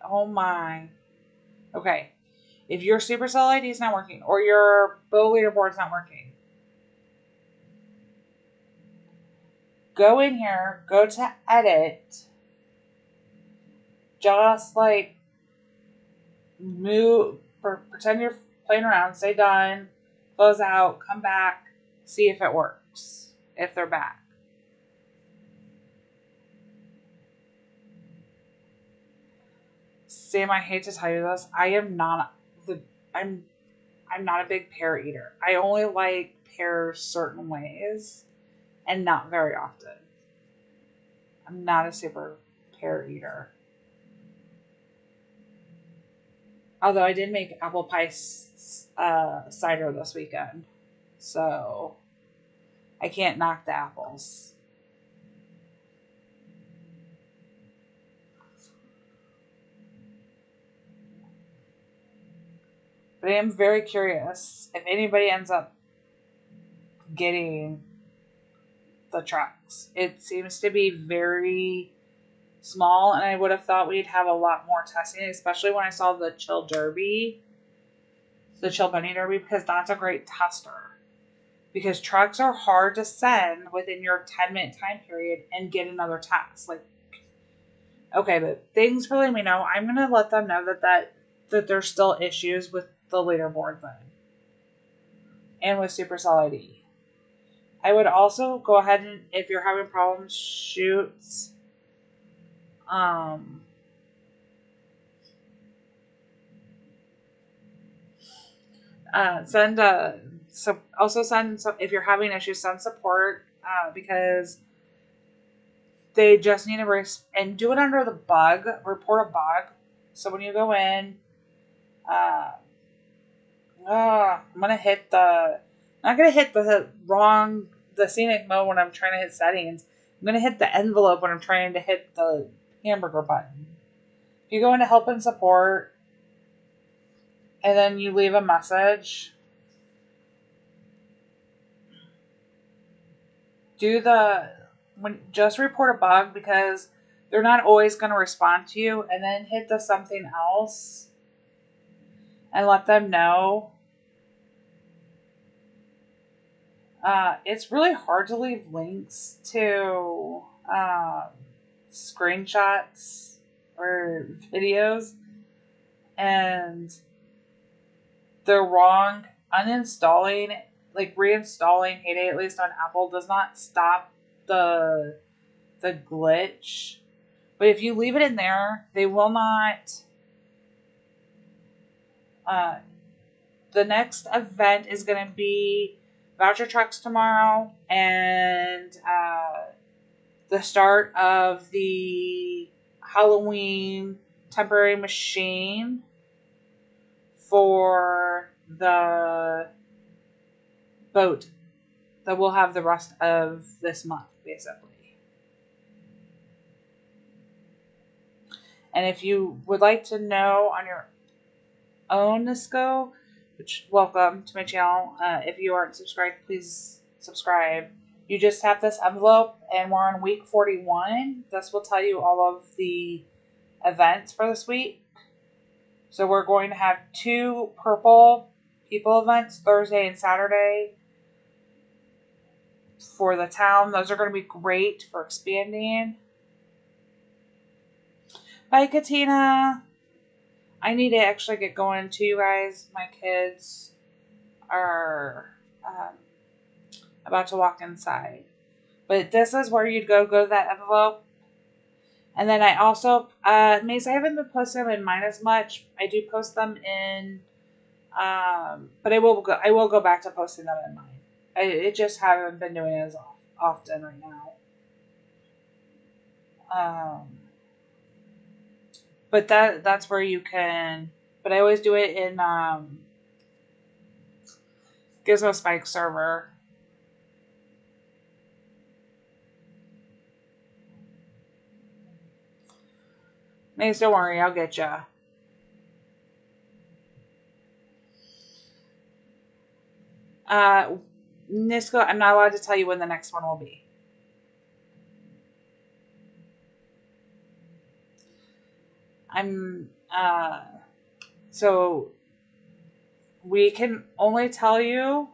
Oh my... Okay. If your Supercell ID is not working, or your Bow leaderboard is not working, go in here, go to edit, just like move, pretend you're playing around, say done, close out, come back, see if it works, if they're back. Sam, I hate to tell you this, I'm not a big pear eater. I only like pears certain ways and not very often. I'm not a super pear eater. Although I did make apple pie cider this weekend. So I can't knock the apples. But I am very curious if anybody ends up getting the trucks. It seems to be very small, and I would have thought we'd have a lot more testing, especially when I saw the Chill Bunny Derby, because that's a great tester. Because trucks are hard to send within your 10-minute time period and get another test. Like, okay, but things for letting me know. I'm going to let them know that there's still issues with the leaderboard thing and with Supercell ID. I would also go ahead and, if you're having problems, if you're having issues, send support, because they just need to and do it under the report a bug. So when you go in, I'm not gonna hit the scenic mode when I'm trying to hit settings. I'm gonna hit the envelope when I'm trying to hit the hamburger button. If you go into help and support, and then you leave a message, just report a bug, because they're not always going to respond to you, and then hit the something else and let them know. It's really hard to leave links to screenshots or videos, and they're wrong. Uninstalling like reinstalling Heyday, at least on Apple, does not stop the glitch. But if you leave it in there, they will not. The next event is going to be voucher trucks tomorrow, and the start of the Halloween temporary machine for the boat that we'll have the rest of this month, basically. And if you would like to know on your own Nisco, which welcome to my channel. If you aren't subscribed, please subscribe. You just have this envelope, and we're on week 41. This will tell you all of the events for this week. So we're going to have 2 purple people events, Thursday and Saturday, for the town. Those are going to be great for expanding. Bye, Katina. I need to actually get going too, you guys. My kids are about to walk inside. But this is where you'd go to that envelope. And then I also, Mace, I haven't been posting them in mine as much. I do post them in, but I will go back to posting them in mine. I just haven't been doing it as often right now. But that's where you can, but I always do it in Gizmo Spike server. Mace, don't worry, I'll get ya. Nisco, I'm not allowed to tell you when the next one will be. So we can only tell you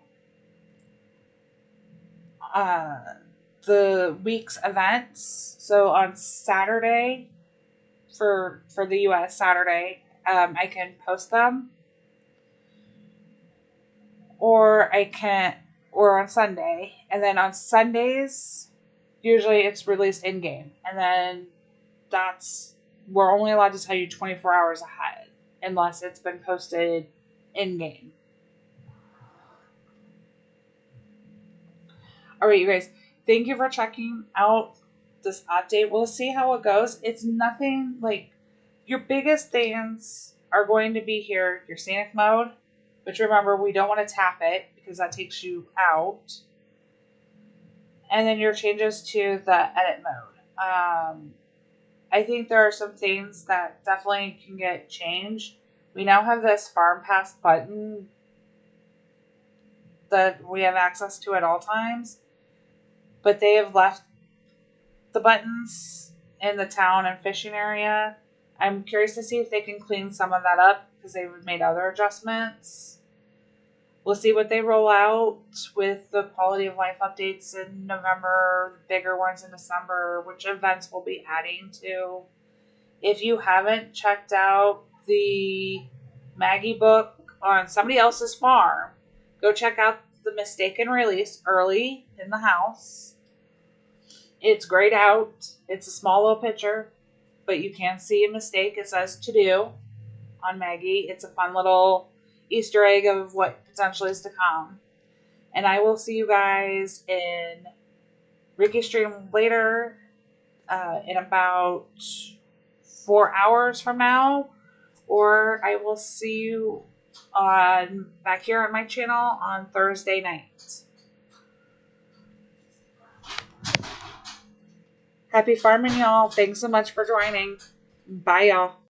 the week's events. So on Saturday, for the US, Saturday, I can post them. Or on Sunday. And then on Sundays, usually it's released in-game. And then we're only allowed to tell you 24 hours ahead, unless it's been posted in-game. Alright, you guys, thank you for checking out this update. We'll see how it goes. It's nothing like, your biggest things are going to be here, your scenic mode, which remember, we don't want to tap it because that takes you out. And then your changes to the edit mode. I think there are some things that definitely can get changed. We now have this Farm Pass button that we have access to at all times, but they have left the buttons in the town and fishing area. I'm curious to see if they can clean some of that up because they've made other adjustments. We'll see what they roll out with the quality of life updates in November, bigger ones in December, which events we'll be adding to. If you haven't checked out the Maggie book on somebody else's farm, go check out the Mistaken Release early in the house. It's grayed out. It's a small little picture, but you can see a mistake. It says to do on Maggie. It's a fun little Easter egg of what potentially is to come. And I will see you guys in Ricky's stream later, in about 4 hours from now, or I will see you back here on my channel on Thursday night. Happy farming, y'all. Thanks so much for joining. Bye, y'all.